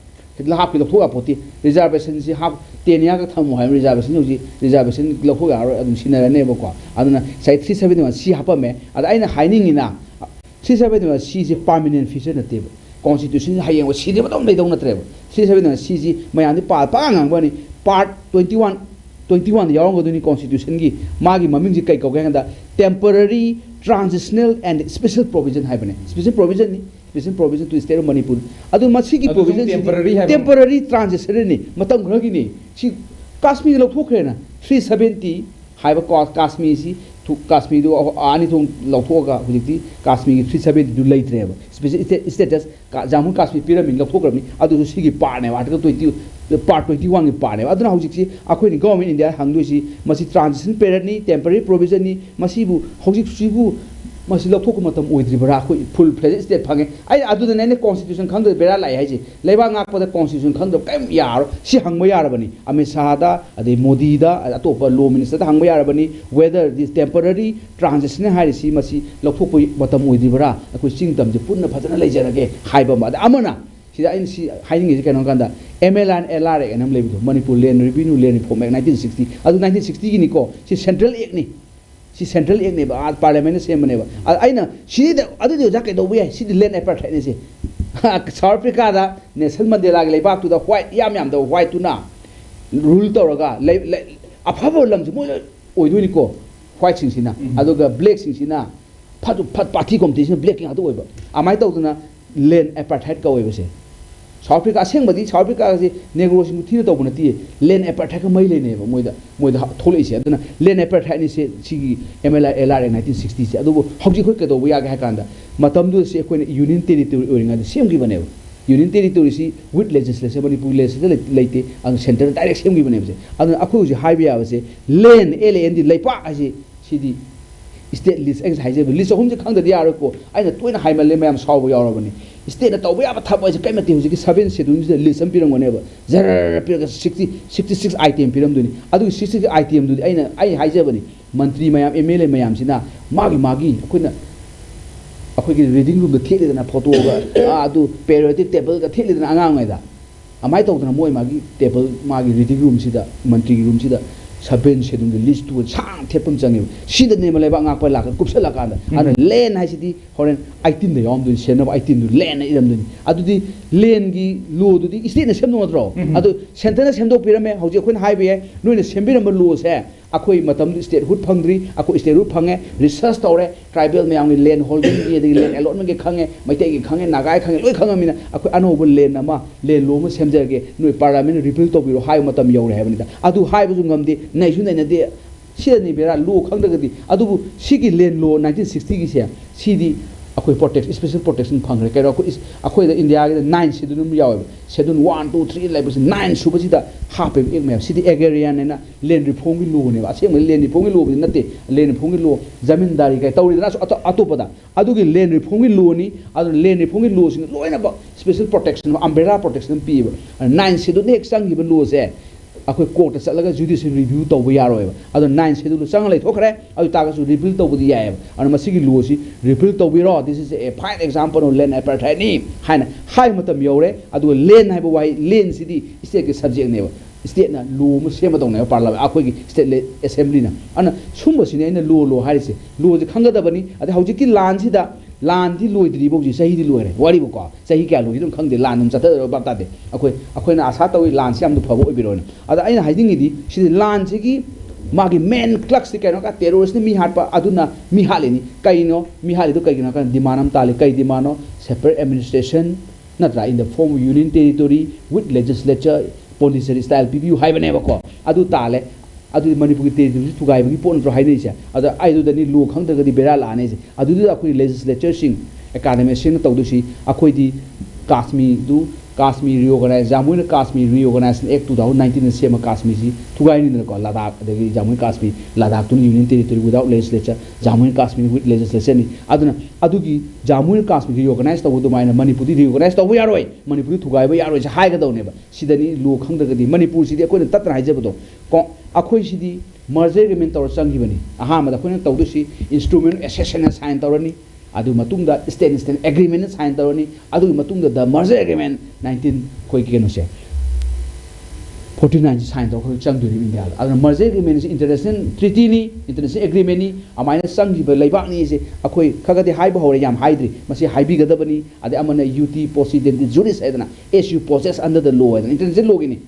la hap lo thoga poti reservation si hap tenia ka thamu hai reservation ji reservation lo thoga aro adum sinara ne ba ko aduna sai 371 c hap me ada aina haining ina 371 c ji permanent feature na te constitution hayeng wa sidi ba dom dei dong na tre 371 c ji mayam ni pa ngang ba ni part 21 yaong goduni constitution gi magi maming ji kai ko ga da temporary transitional and special provision hai bane special provision to state of Manipur adu masi ki provision temporary transition ni matam ghra gi ni si Kashmir lo thokre na 370 hai ba Kashmir si to Kashmir do ani thong lo thoga hujiti Kashmir gi 370 du laitre ba special status Jammu Kashmir pyramid lo thokra ni adu si gi pa ne article 20 part 21 gi pa ne aduna hujiti akhoi ni government India hangdu si masi transition period ni temporary provision ni masi bu hojik si bu masi lo thok matam oidri bara akhoi full fledged state phange ai adu da ne constitution khang do bera lai hai ji leiba ngak pa da constitution khang do kaim yar si hangma yar bani Amit Shah da ade Modi da atopa law minister da hangma yar bani whether this temporary transition hai si masi lo thok matam oidri bara akhoi sing tam ji punna phajana lai jarage hai ba ma da amana sida in si hiding is kan kan da ML and LR enam lebi Manipur Land Revenue Land Reform Act 1960 adu 1960 gi ni ko si central act ni si central act ne ba parliament se mane ba aina si da adu de ja ke do wi si land apartheid ne se South Africa da Nelson Mandela gi lebak tu da white yam da white tu na rule to raga afabo lam ji mo oi du ni ko white sing sina adu ga black sing sina phat party competition black king adu oi ba amai to na land apartheid ka oi ba se South Africa aseng badi South Africa si negro sing thina to bunati land apartheid ka mai le ne ba moida thole ise aduna land apartheid ni se si MLR LR 1960 se adu hoji khoi ka do ya ga kan da matam du se ko union territory oringa de sem gi bane union territory si with legislation bani pu legislation leite ang center direct sem gi bane se adu akhu ji high ya se land LAN di leipa asi si di state list exercise list hom je khang da ya ro ko ai na toina high mal le mayam saw ya ro bani state na tawba ya thap ase kai mate huji 7 schedule de list am pirang ne ba jar pir 66 item piram duni adu 66 item du aina ai haije bani mantri mayam MLA mayam sina magi akhoi gi reading room de thele na photo ga adu periodic table ga thele na angang ngai da amai to na moi magi table magi reading room sida mantri room sida 7 schedule the list to sang tepum changi sida ne malai ba ngak pa lak kupsa lakanda ana len hai sidi horen 18 de yom dun sena 18 du len iram dun adu di len gi lo du di state na sem no dro adu center na sem do pirame hoji khun hai be noi na sem biram lo se akoi matam state hood phangdri akoi state hood phange research tore tribal me ang len holding ye de len allotment ge khange maite ge khange nagai khange loi khangamina akoi anobu len ama len lo mo semja ge noi parliament repeal to biro hai matam yore hai banida adu hai bu ngamdi nei su nei na de sia ni bera lo khangda ge di adu sigi len lo 1960 gi sia sidi akoi protect special protection phangre kai ro akoi da india ge 9 schedule mu yawe schedule 1 2 3 level 9 suba sida hape ek me sidi agrarian na len reform gi lo ne ba se len reform gi lo bi nate len reform gi lo zamindari kai tawri na atopada adu gi len reform gi lo ni adu len reform gi lo sing loina ba special protection umbrella protection pi 9 schedule ne ek sang gi ba lo se akoi court sa laga judicial review to ba yaro ba adu 9 schedule sang lai thokre adu ta ga su repeal to bu ya ba anu masigi lo si repeal to bi ro this is a fine example of land apartheid ni haina hai matam yore adu land hai ba wai land sidi state ke subject ne ba state na lo mu sema dong na parliament akoi gi state assembly na ana sumba sine na lo hai se lo je khanga da bani adu hauji ki land sida Landi loidri boji CHAHIDI loikhere wari bu ko CHAHI kya loi dum khangde lan dum chata ba ta de akoi na asa tawi lan siam du phabo ibiro na ada aina haiding di si lan si gi magi main clux ti kaino ka terrorist ni mi hat pa aduna mi halini kaino mi hali do kaino ka dimanam tali kai dimano separate administration natra in the form of union territory with legislature policy style PPU haibane ba ko adu tale adu Manipur ki territory thugai bi pon ro hai nei se ada ai du dani lu khang da di bera la nei se adu du akoi legislature sing academy sing to du si akoi di Kashmir reorganize Jammu and Kashmir reorganization act 2019 se ma Kashmir si thugai ni ko Ladakh de Jammu and Kashmir Ladakh to union territory without legislature Jammu and Kashmir with legislation ni aduna adu gi Jammu and Kashmir reorganize to du mai na Manipur di reorganize to yaroi Manipur thugai ba yaroi se hai ga do ne ba sidani lu khang da di Manipur si di akoi na tatra hai je ba do ko akoi si di merger agreement tor changi bani aha ma da khoi na to du si instrument accession sign torani adu matungda state agreement sign torani adu matungda the merger agreement 19 khoi ki no se 49 sign tor khoi chang du ri india adu merger agreement is international treaty ni international agreement ni amaina changi ba leibak ni se akoi khagadi hai ba hore yam haidri masi haibi ga da bani ade amana ut proceeded the juris edna su process under the law international law ni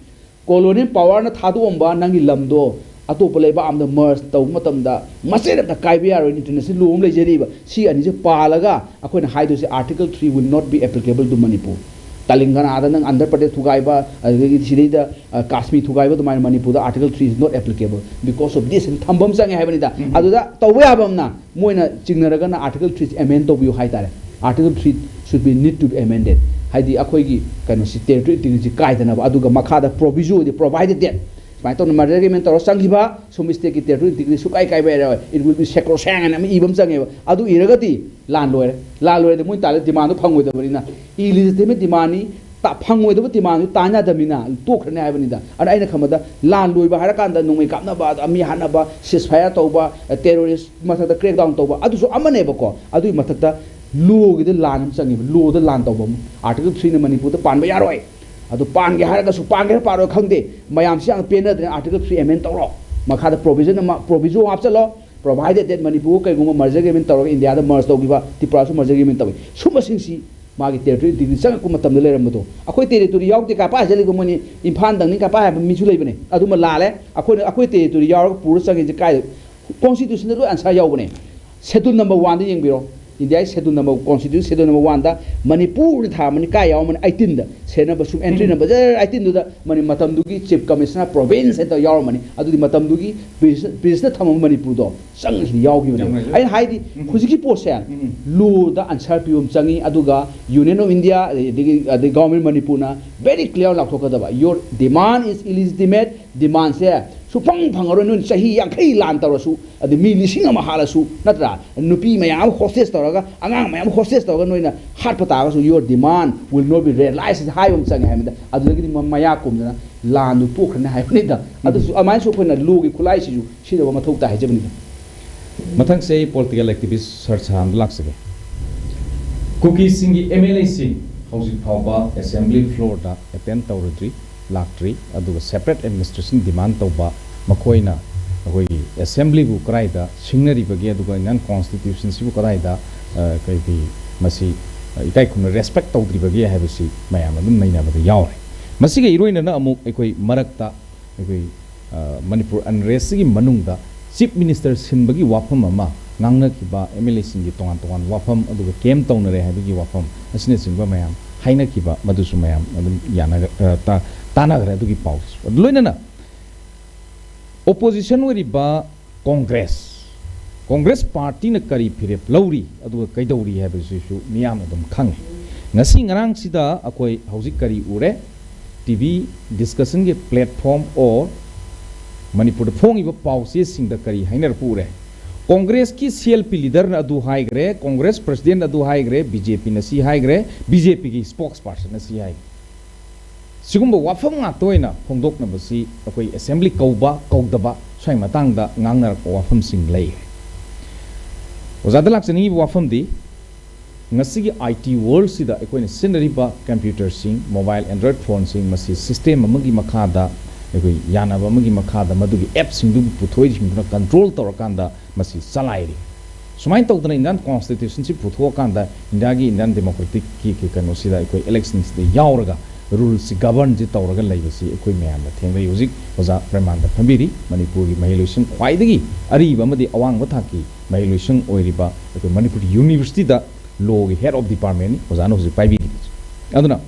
colonial power na thadu amba nangi lamdo atop leba am the merge to matam da mase da kai bi aro international law le jeri ba si ani je palaga akoi na haidu se article 3 will not be applicable to Manipur Telangana ada nang Andhra Pradesh thugai ba sidai da Kashmir thugai ba to Manipur da article 3 is not applicable because of this thambam sang hai bani da adu da tawwe abam na moina chingnaraga na article 3 amend to bi hai tare article 3 should be need to be amended haidi akoi gi kano si territory dignity kai dana ba aduga makha da provision the provided that mai to merger agreement to sangiba some mistake ki territory dignity su kai ba it will be sacrosanct and ibam sange adu iragati lan loire de mun tale demand phangoi da bari na illegitimate demand ni ta phangoi da demand ta nya da mina to khne ai bani da ana aina khamada lan loi ba harakan da nungmai kapna ba ami hana ba ceasefire to ba terrorist matha da crackdown to ba adu so amane ba ko adu matha da law gi da lan changi law da lan to ba article 3 na Manipur da pan ba yaroi adu pan ge haraga su pan ge paro khangde mayam siang pena da article 3 amend to ro makha da provision hap chalo provided that Manipur kai guma merger agreement to India da merge to gi ba Tripura su merger agreement to suma sing si magi territory di sang ku matam le ram to akoi territory yaw te ka pa jeli ko moni imphal dang ni ka pa mi chu lei bane adu ma la le akoi territory yaw pur sang ge kai constitution lo answer yaw bane schedule number 1 da yeng biro India schedule number constitution schedule number 1 da Manipur tha mani kai yaw mani 18 da sena ba sum entry number 18 da mani matam du gi chief commissioner province eta yaw mani adu di matam du gi business tham Manipur do sang hi yaw gi bane ai hai di khuji ki post ya lu da answer pium changi aduga Union of India the government Manipur na very clear la thok da ba your demand is illegitimate demand se supang phangaro nun sahi yankhai lan tarasu adi mi lising ama halasu natra nupi mayam hostess taraga angang mayam hostess taraga noina hat pata ga your demand will not be realized high um chang hamida adu gi maya kum na lan du pokhna hai ni da adu amai su khona lu gi khulai si ju si da ma thok ta hai jabni mathang se political activist search ham laksage cookie singi MLA si housing phawba assembly floor da attend tawrudri laktri aduga separate administration demand tawba मखोइना अखोई assembly बु कराइदा सिंगनरी बगे अदुगा none constitution सिबु कराइदा कई भी मसी इकाई खुन respect तौद्री बगे हैबसी मयाम अदुम नैना बद यावरे मसीगे इरोइना ना अमुक अखोई मरक्ता अखोई मणिपुर अनरेस्ट की मनुंगदा चीफ मिनिस्टर सिनबगी वाफम अमा ngangnakhiba MLA singi tongan tongan wafam aduga kem tawnare habigi wafam asine singba mayam hainakhiba madusu mayam adum yana ta tanagre adugi paus loinana opposition wariba congress party na kari phirep lauri aduga kaidawri habisisu miyam adum khange ngasi ngarang sida akoi hojik kari ure TV discussion ge platform or Manipur phong iba pauses sing da kari hainar pure Congress की CLP leader ना अदु high गरे Congress president अदु high गरे BJP ना सी high गरे BJP की spokesperson ना सी हाई सिगुम्बो वाफम नातोय ना फोंदोक ना बसी अकोई assembly कौबा कौदबा स्वाई मतंग दा ngangnarक वाफम सिंग लई ओजादलाक चनी वाफम दी ngasi IT world sida अकोई सिनरी बा computer सिंग mobile android phone सिंग मसी system अमगी मखादा अकोई यानाबा अमगी मखादा मदुगी app सिंग दु पुथोय सिंग control तौरकांदा मसी सलाइरी सुमाइन तौदना इंडियन कॉन्स्टिट्यूशन से पुथोकांदा इंडिया की इंडियन डेमोक्रेटिक की कनोसिदा अकोई इलेक्शंस दे यावरगा रूल्स गवर्न जे तौरगा लैबसी अकोई मयाम दा थेंगै हुजिक ओजा प्रमाण दा फंबिरी मणिपुर की महिलेशन ख्वाइदगी अरीब अमदी अवांग बथाकी महिलेशन ओइरिबा अकोई मणिपुर यूनिवर्सिटी दा लॉ की हेड ऑफ डिपार्टमेंट ओजा नो हुजिक पाइबिरी अदुना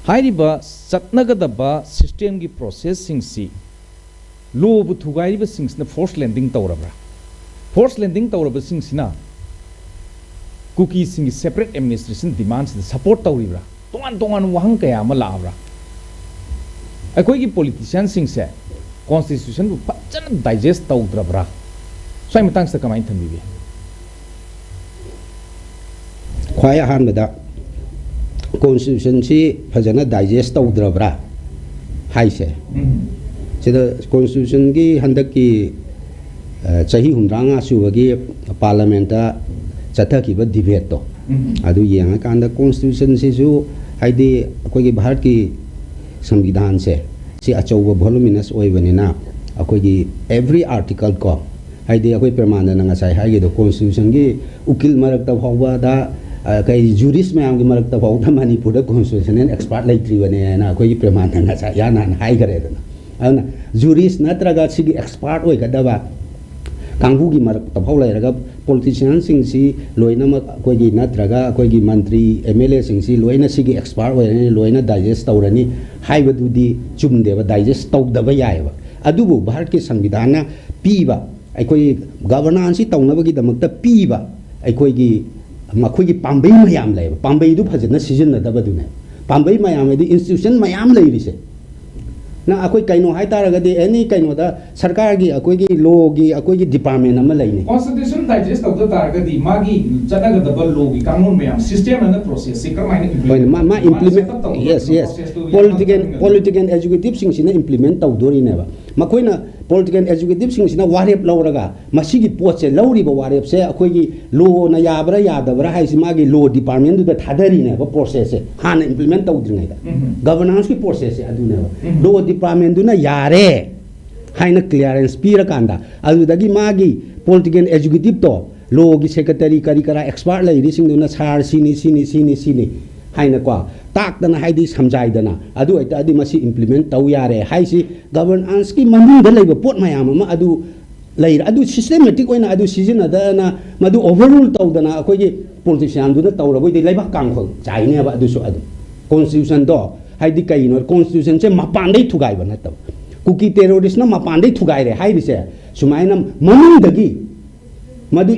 हाइरिबा सतनगदबा सिस्टम की प्रोसेसिंग सी लॉ बु थुगाइरिबा सिंग्सना फोर्स लैंडिंग तौरबरा Force landing tawraba sing sina cookie sing separate administration demands the support tawribra tongan wahang kaya ma labra akoi ki politician sing se constitution bu fajana digest tawdrabra sai matang sa kamai thambi bi khwaya han bada constitution si fajana digest tawdrabra hai se sida constitution gi handak ki chahi humranga subagi parliament chatha ki ba debate to adu yang kanda constitution se ju haidi akoi gi bharat ki samvidhan se si achauba voluminous oibanina akoi gi every article ko haidi akoi pramana na ngasai haigi do constitution gi ukil marak ta bhawa da kai jurist mayam gi marak ta bhawa da Manipur da constitution expert laitri bane na akoi gi pramana na sa ya na hai gare da ana jurist natraga si gi expert oi ga da ba Kangu की मरक तफाव लेरगा politician सिंग सी लोइना कोई की नत्रगा कोई की मंत्री MLA सिंग सी लोइना सी की expert होने लोइना digest तौरनी हाइबदुदी चुमदेबा digest तौदबा यायबा अदुबु Bharat के संविधान पीबा अखोई गवर्नेंस सी तौनबगी दमकता पीबा अखोई की मखोई की पांबई मयाम लेबा पांबई दु फजना सिजनदबदुने पांबई मयाम दि इंस्टीट्यूशन मयाम लेरिसे ना अकोई कइनो हाय तारगदि एनी कइनो दा सरकार की अकोई की लॉ की अकोई की डिपार्टमेंट अमा लैने कॉन्स्टिट्यूशन डाइजेस्ट तौद तारगदि मागी चनगदब लॉ की कानून मयाम सिस्टम एंड प्रोसेस से करमाइने इम्प्लीमेंट मा इम्प्लीमेंट यस पॉलिटिकल एजुकेटिव सिंग सिना इम्प्लीमेंट तौदोरिनेबा मखोइना पॉलिटिकल एजुकेटिव सिंग सिना वारेप लौरगा मसीगी पोचे लौरिबा वारेप से अकोई की लॉ ना याबरा यादबरा हाइसि मागी लॉ डिपार्टमेंट दु थादरिनेबा प्रोसेस से हाना इम्प्लीमेंट तौद्रिङैदा गवर्नेंस की प्रोसेस से अदुनेबा लॉ डिपार्टमेंट दुना यारे हाइना क्लियरेंस पीरकांदा अदुदगी मागी पॉलिटिकल एजुकेटिव तो लॉ की सेक्रेटरी करी करा एक्सपर्ट लैरि सिंगदुना सार सिनी हाइना को ताकदना हाइदि समझाइदना अदु अदि मसी इम्प्लीमेंट तौ यारे हाइसि गवर्नेंस की मनुंग लैब पोट मयाम अमा अदु लैर अदु सिस्टमेटिक ओइना अदु सिजनदना मदु ओवररूल तौदना अखोइगी पॉलिटिशियन दुना तौरबोइदि लैबा कांखल चाइनेबा अदुसु अदु कॉन्स्टिट्यूशन दो हाइदि कइनो कॉन्स्टिट्यूशन से मपानदै थुगाइबा नतब कुकी टेररिस्ट ना मपानदै थुगाइरे हाइरिसे सुमाइना मनुंगदगी मदु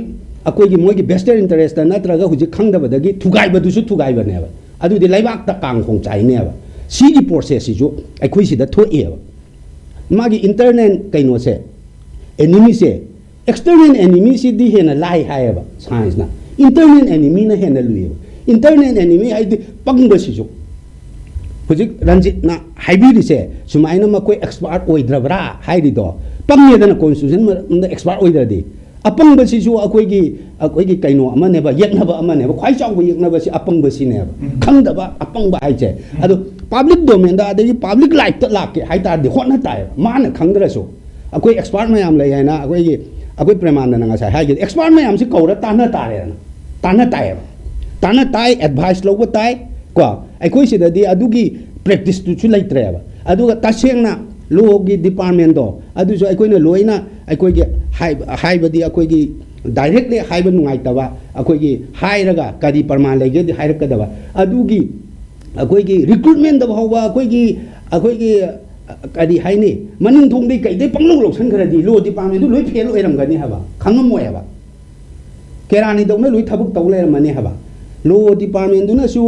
अखोइगी मोइगी बेस्टर इंटरेस्ट नत्रगा हुजि खंगदबदगी थुगाइबदुसु थुगाइबनेबा अदुदि लैबाक ता कांखों चाइनेबा सिगी प्रोसेस सिजु अखोइ सिदा थोएबा मागी इंटरनल कइनो से एनिमी से एक्सटर्नल एनिमी सिदि हेना लाई हायबा साइंस ना इंटरनल एनिमी ना हेना लुएबा इंटरनल एनिमी हाइदि पंगबा सिजु हुजिक रंजित ना हाइबिरि से सुमाइना मकोइ एक्सपर्ट ओइद्रबरा हाइदिदो पंगेदना कॉन्स्टिट्यूशन एक्सपर्ट ओइद्रदि अपंग बसिसु अखोइगी कइनो अमनेबा यeknaba अमनेबा ख्वाइ चाउबा यeknaba सि अपंग बसिनेबा खंगदबा अपंग हाइचे अदो पब्लिक डोमेन दा अदि पब्लिक लाइफ त लाके हाइतार दि होना ताय मान खंगद्रसु अकोई एक्सपर्ट मैम ले है ना अकोई प्रेमानंद नंगा साइ हाइगे एक्सपर्ट मैम से कौरा ताना तारे ना ताना ताई एडवाइस लोग ताई को अकोई सिददी अदुगी प्रैक्टिस तुचु लेत्रेबा अदुगा तसेंगना लोगी डिपार्टमेंट दो अदुसो अकोइना लोइना अकोइगे हाइबदी अकोइगी डायरेक्टली हाइब नुंगाइतबा अकोइगी हाइरगा कदी प्रमाण लेगे हाइरकदबा अदुगी अकोइगी रिक्रूटमेंट दब होबा अकोइगी कदी हाइने मनिंग थोंदे कइदे पंगलो लोसन खरदी लो डिपार्टमेंट लोइ फेल ओइरमगनी हबा खंगमोय हबा केरानी दौना लोइ थबक तौ लेरमने हबा लो डिपार्टमेंट दुनासु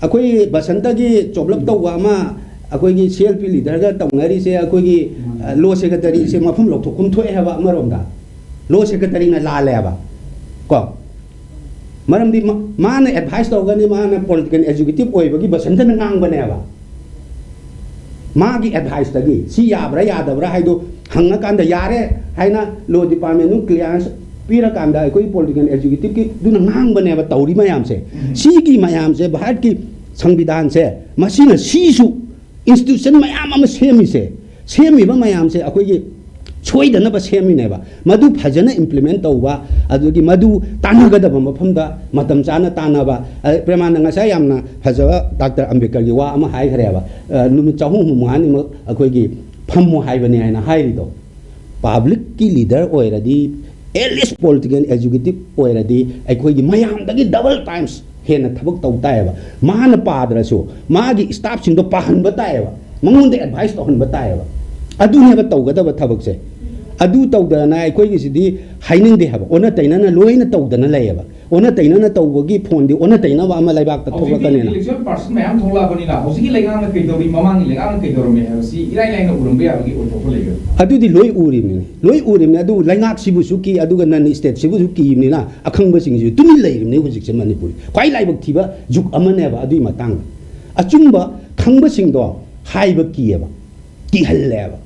अकोइ बसंतगी चोबलप तौवा मा अकोइगी सीएलपी लीडर गा तौनारी से अकोइगी लो सेक्रेटरी से मफम लोथोकुम थोए हबा अमरोंदा लो सेक्रेटरी ना लाले हबा को मरमदी मान एडवाइस तौगनी मान पॉलिटिकल एजुकेटिव ओइबगी बसंत ना ngang हबा मागी एडवाइस तगी सी याब्रा यादब्रा हाइदो हंगा कांदा यारे हाइना लो डिपार्टमेंट नु क्लियरेंस पीरा कांदा कोई पॉलिटिकल एजुकेटिव की दुना ngang बनेबा तौरी मयाम से सी की मयाम से भारत की संविधान से मसीना सीसु इंस्टीट्यूशन मयाम अम सेमीबा मयाम से अकोई सोइदनबा सेमीनेबा मधु फजन इम्प्लीमेंट तौबा अदुगी मधु तानगदब मफमदा मतम चाना तानबा प्रमाण ngasa yamna फजवा डॉक्टर अंबेडकर की वा अमा हाय खरेबा नुमि चाहु मुहानि अकोइगी फममो हाइबने हाइना हाइरिदो पब्लिक की लीडर ओइरदी एलिस्ट पॉलिटिकल एजुकेटिव ओइरदी अकोइगी मयाम दगी डबल टाइम्स हेन थबक तौ तायबा मान पादरसो मागी स्टाफ सिंदो पाहन बतायबा मंगुंदे एडवाइस तोहन बतायबा अदुनेबा तौगदबा थबक से अदु तौदना अकोइगी सिदी हाइनिंग दे हबा ओना तैनाना लोइना तौदना लेयबा ओना तैनाना तौबगी फोन दि ओना तैना वा अमा लाइबाक त थोलकनेना इलेक्शन पर्सन मैम थोला बनिना होसिगी लेगांग कई दौरी ममांगी लेगांग कई दौरमे हसी इराई लाइन उरुंबे याबगी ओथोफो लेगे अदुदी लोइ उरिमने अदु लाइंगाक सिबुसु की अदुगा नन स्टेट सिबुसु कीमनिना अखंग बसिंगसु तुमि लेरिमने हुजिकसे मणिपुर क्वाइ लाइबक थिबा जुक अमनेबा अदुई मतंग अचुंबा खंग बसिंगदो हाइबा कीयबा किहल्लेबा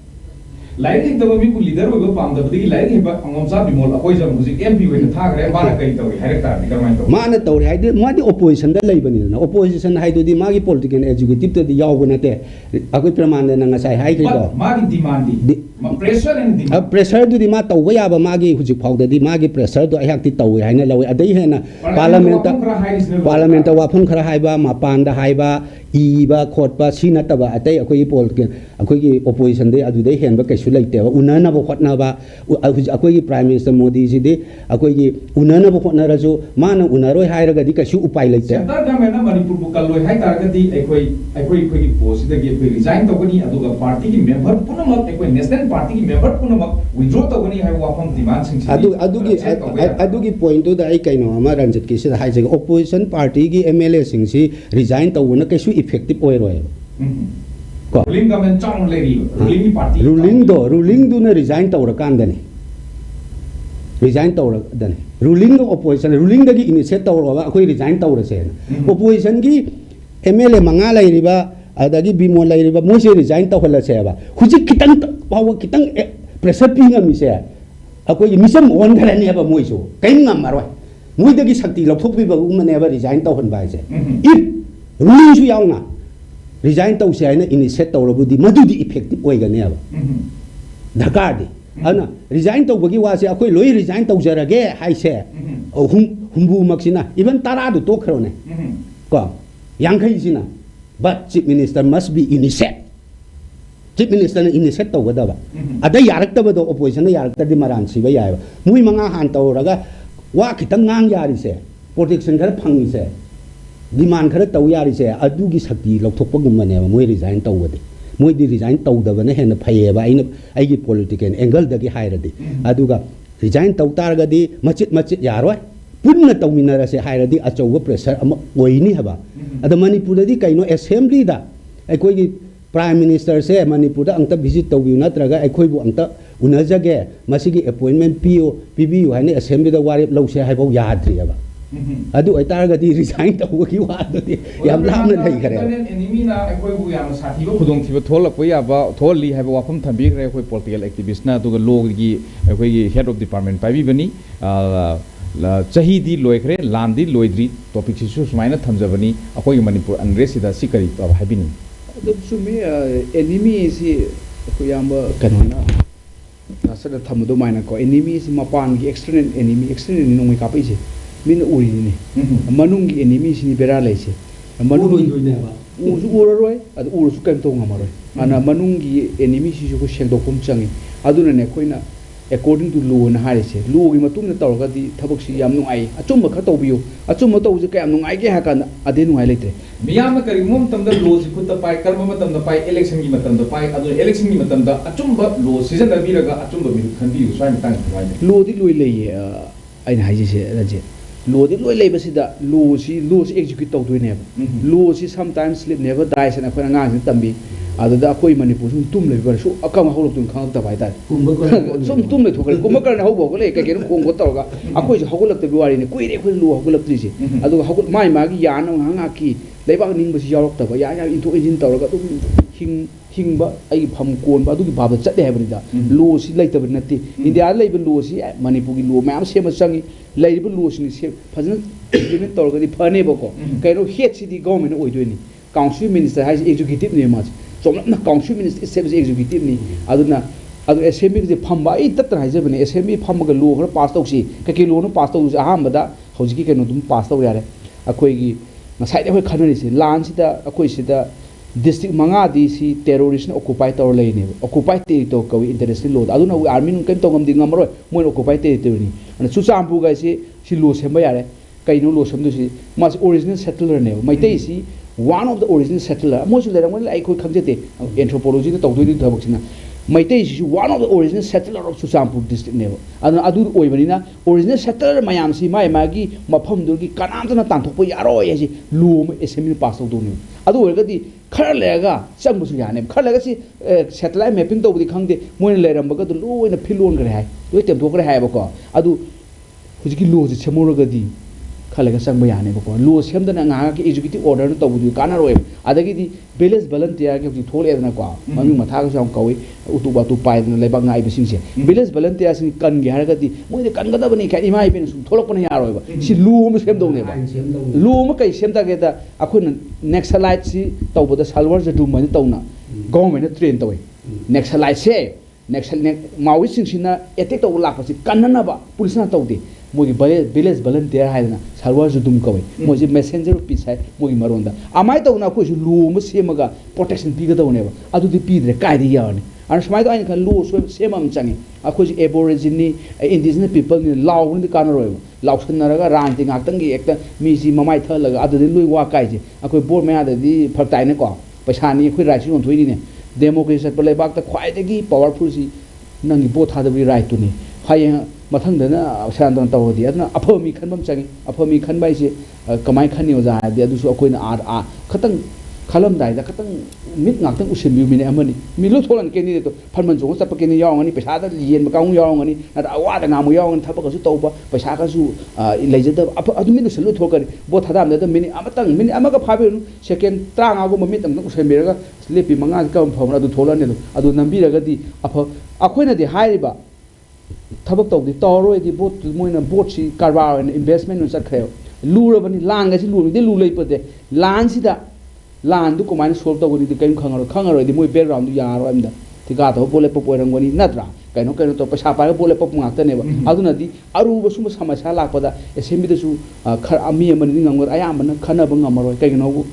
लाइक हितबा मी लीडर होबो पामदबदी लाइक हिबा अंगमसा बिमोल अखोय जम हुजिक एमपी होइना थागरे माना कई तौरी हाइरक तारनि करमाय तौ माना तौरी हाइदे मादि ओपोजिशन दा लेबनिना ओपोजिशन हाइदुदी मागी पॉलिटिकल एजुकेटिव तदि यावबनते अखोय प्रमाण न ngasai हाइखिदो मागी demand the pressure and demand pressure दुदी मा तौबा याबा मागी हुजिक फाउददी मागी प्रेशर दो अयाक्ति तौवे हाइना लवे अदै हेना पार्लियामेंट वाफम खरा हाइबा मापान दा हाइबा इबा खोटबा सिना तबा अतै अखोय पॉलिटिकल अखोयगी ओपोजिशन दे अदुदै हेनबा कैसु लैतेबा उनानबा खोटनाबा अखोयगी प्राइम मिनिस्टर मोदी सिदि अखोयगी उनानबा खोटनारजु माना उनारोय हाइरगदि कैसु उपाय लैते सेंटर गवर्नमेंट मणिपुर बु कल्लोय हाइ तारगदि अखोयगी पोस्ट दगी रिजाइन तौगनी अदुगा पार्टी की मेंबर पुनमक अखोय नेशनल पार्टी की मेंबर पुनमक विड्रॉ तौगनी हाइ वाफम डिमांड सिंगसि अदुगी पॉइंट तो दाई कैनो अमा रंजित की सिदा हाइजे ओपोजिशन पार्टी की एमएलए सिंगसि रिजाइन तौबना कैसु इफेक्टिव ओइरोय ruling government chong leiri ruling party ruling do na resign tawrakandani resign tawrakdani ruling opposition ruling dagi initiate tawraba akoi resign tawrase opposition gi MLA manga lairiba adagi bimo lairiba moise resign tawhalase ba huji kitang pawa kitang pressure pinga mise akoi misam on tharani ba moiso kain ngamaroi moi dagi sakti lophokbi ba umane ba resign tawhan ba se if ruling su yauna resign tau se aina initiate tawrabudi madudi effective oigane ba dakadi ana resign tau bagi wa se akoi loi resign tau jarage hai se humbu maksina even tara du to khrone ko yangkhai sina but chief minister must be initiate chief minister initiate tau gada ba ada yarak ta ba do opposition yarak ta di maran si ba yai ba mui manga han tau raga wa kitang ngang yari se protection khar phangi se demand khara tau yari se adugi sakti lokthokpa gumane ba moi resign tau wade moi di resign tau da bana hen phaye ba aigi political angle dagi hairadi aduga resign tau targa di machit yaroi punna tau minara se hairadi achowa pressure ama oini haba ada manipur di kaino assembly da akoi gi prime minister se manipur da angta visit tau biu natraga akoi bu angta unajage masigi appointment pbu haine assembly da wari lause haibau yadri aba adu aitaragadi resign tawgi wadadi yam lamna lei khare enemy na akoi bu yam sathi ba khudong thiba tholak pa ya ba tholi haiba wafam thambi khare akoi political activist na to law gi akoi head of department pai bi bani chahidi loikhare landi loidri topic sisu sumaina thamjabani akoi manipur unrest da sikari habini sumi enemy si akoi yam kanona Nasada thamado maina ko enemy si mapan gi external enemy nongi kapai se min uri ni manung gi enemy si ni bera lai se manung gi usu uraroi ad urusu kan to ngamaroi ana manung gi enemy si ko shengdok pum changi aduna ne koina according to law na hari se law gi matum na tawga di thabak si yam nungai achumba kha tawbiyo achumba tawje ka yam nungai ge ha kan ade nungai leitre miyam kari mum tamda law si khutta pai karma matam da pai election gi matam da pai adu election gi matam da achumba law season da biraga achumba mi khandi usai tang thwai law di loi lei aina haji se raje law di loi lei basida law si execute tawdoi ne law si sometimes sleep never dies and akhona ngang tambi adada akoi Manipur sum tum le bar su akam hawlok tum khang ta bai ta sum tum le thokal kumakar na hawbo ko le ka gen khong ko tawga akoi ju hawlok te biwari ne kuire khoi lu hawlok tri se adu hawlok mai ma gi yan nga ki leibak ning ba si yarok ta ba ya into engine tawga tum hing ba ai pham kon ba adu gi baba chat de habri da lo si lai ta ba nati india lai ba lo si Manipur gi lo ma am sema sangi lai ba lo si ni se phajna implement tawga di phane ba ko kaino het si di government oi doi ni council minister has executive ne ma so na council minister is executive ni aduna adu assembly de phamba I tatra haije bane assembly phamba ga law khara pass tawsi ka ki law no pass tawsi aham bada hojiki ke no dum pass taw yare akoi gi na side akoi khanani se lan sida akoi sida district manga di si terrorist na occupy taw lai ne occupy territory ko international law aduna army nun kan tawngam ding amro moi occupy territory ni ana chuchampu ga si law semba yare kaino law semdu si mas original settler ne mai tai si one of the original settler moju le rang lai khoi khamjete anthropology da tawdoi di thabak sina maitai si one of the original settler of Susampur district ne adu oi bani na original settler mayam si mai magi mafam dur gi kanam na tanthok po yaro ye si lu assembly pass taw doni adu oi ga di khar lega chang bu su ya ne khar lega si satellite mapping taw di khangde moi le ram ba ga du loi na philon gre hai loi tem thok gre hai ba ko adu hujiki lu ji chemor ga di khalaga sang ba yane ko lo sem dana nga ki executive order no tabu kana roe adagi di village volunteer ki thol edna ko mami matha ka sam kawi utu ba tu pai na leba ngai bising se village volunteer sin kan gi har ga di moi de kan ga da bani ka imai ben sum tholok pana ya roe ba si lu mu sem dong ne ba lu mu kai sem da ge da akhun nexalite si tabu da salwar ja du mani tawna government na train tawi nexalite se nexal mawi sing sina attack taw lak pa si kanna ba police na tawde mogi village volunteer haidana salwar judum kawai moji messenger peace hai mogi maronda amai tawna ko su lu mu semaga protection piga tawne ba adu di pidre kai di yawni an smai to ain kan lu so semam changi akho ji aborigine indigenous people ni law ni kan roi law sanaraga ran ti ngak tang gi ekta mi ji mamai thalaga adu di lui wa kai ji akoi bor ma da di phak tai ne ko paisa ni khoi right si on thoi ni ne democracy pale bak ta khwai de gi powerful si nangi bo tha da bi right tu ni hai mathang dana san don taw di adna aphomi khanbam changi aphomi khanbai se kamai khani oja de adu su akoi na a khatang khalam dai da khatang mit ngak tang usim bi mine amani mi lo tholan ke ni to phanman jong chap ke ni yaw ngani paisa da lien ma kaung yaw ngani na da awa da ngamu yaw ngani thapa ka su tawba paisa ka su leijada adu mi no selu thokari bo thadam da mini amatang mini amaga phabe nu second tranga go mami tam usem bi raga slepi manga ka phom adu tholan ne adu nambi raga di apho akoi na di hairiba thabak tawdi tawroi di bot moina bot si karbar and investment no sakhe lura bani langa si lura de lulai pate lan si da lan du ko mine solve tawri di kain khangaro di moi background du yaro amda tika to pole pop rangoni natra kaino to paisa pa pole pop ngakta ne ba aduna di aru ba suma samasya lakpada assembly da su khar ami amani ngangor ayam na khana ba ngamaro kaino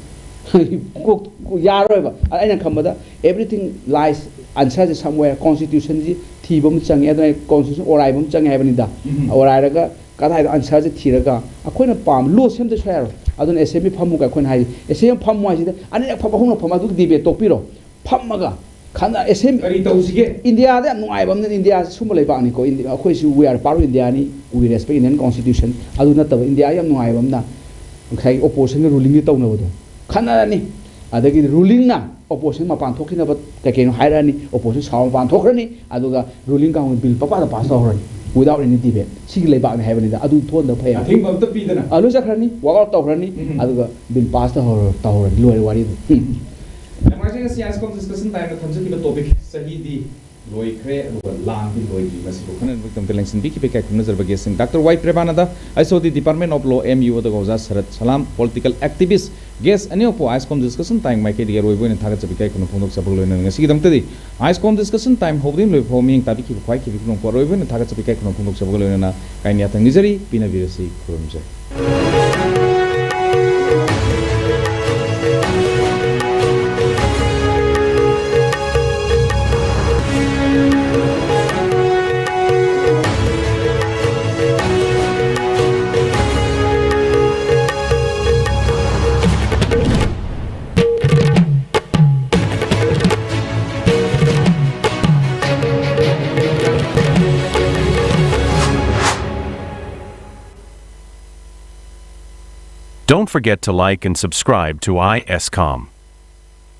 ko yaro ba aina khamada everything lies answer is somewhere constitution ji thibam changi adai constitution orai bam changi habani da orai raga kadai answer ji thiraga akoina pam lo sem de share adun assembly phamu ka khoin hai assembly phamu hai ji ani pham hong pham adu debate topiro phamaga khana assembly kari tawsige india da nuai bam ne india sumulai ba ni ko india akhoi su we are part of india ni we respect indian constitution adu na taw india yam nuai bam na khai opposition ruling ni tawna bodo khana ni adagi ruling na opposition ma pan thokina ba kekeno hairani opposition saw pan thokrani aduga ruling ka bill papa da pass awrani without any debate sig leba ne habani da adu thon da phaya thing bam ta pidana alu sakhrani walk out tawrani aduga bill pass da tawrani loi wari du emergency ISCOM discussion time na thamjaki ba topic CHAHIDI loikhare landi loidri masibo khanan victim telengsin biki bekai kunazar bagesing Dr. Y Prebanada ISO the Department of Law MU the goza sarat salam political activist guest ani opo ISCOM discussion time mai ke diga roibo ne thaga chabikai kun phonok sabul loina ngasi dam tadi ISCOM discussion time hobdin loi phoming tabi ki khwai ki bikrong ko roibo ne thaga chabikai kun phonok sabul loina na kaini atang nizari pina virasi kurumje. Don't forget to like and subscribe to ISCOM.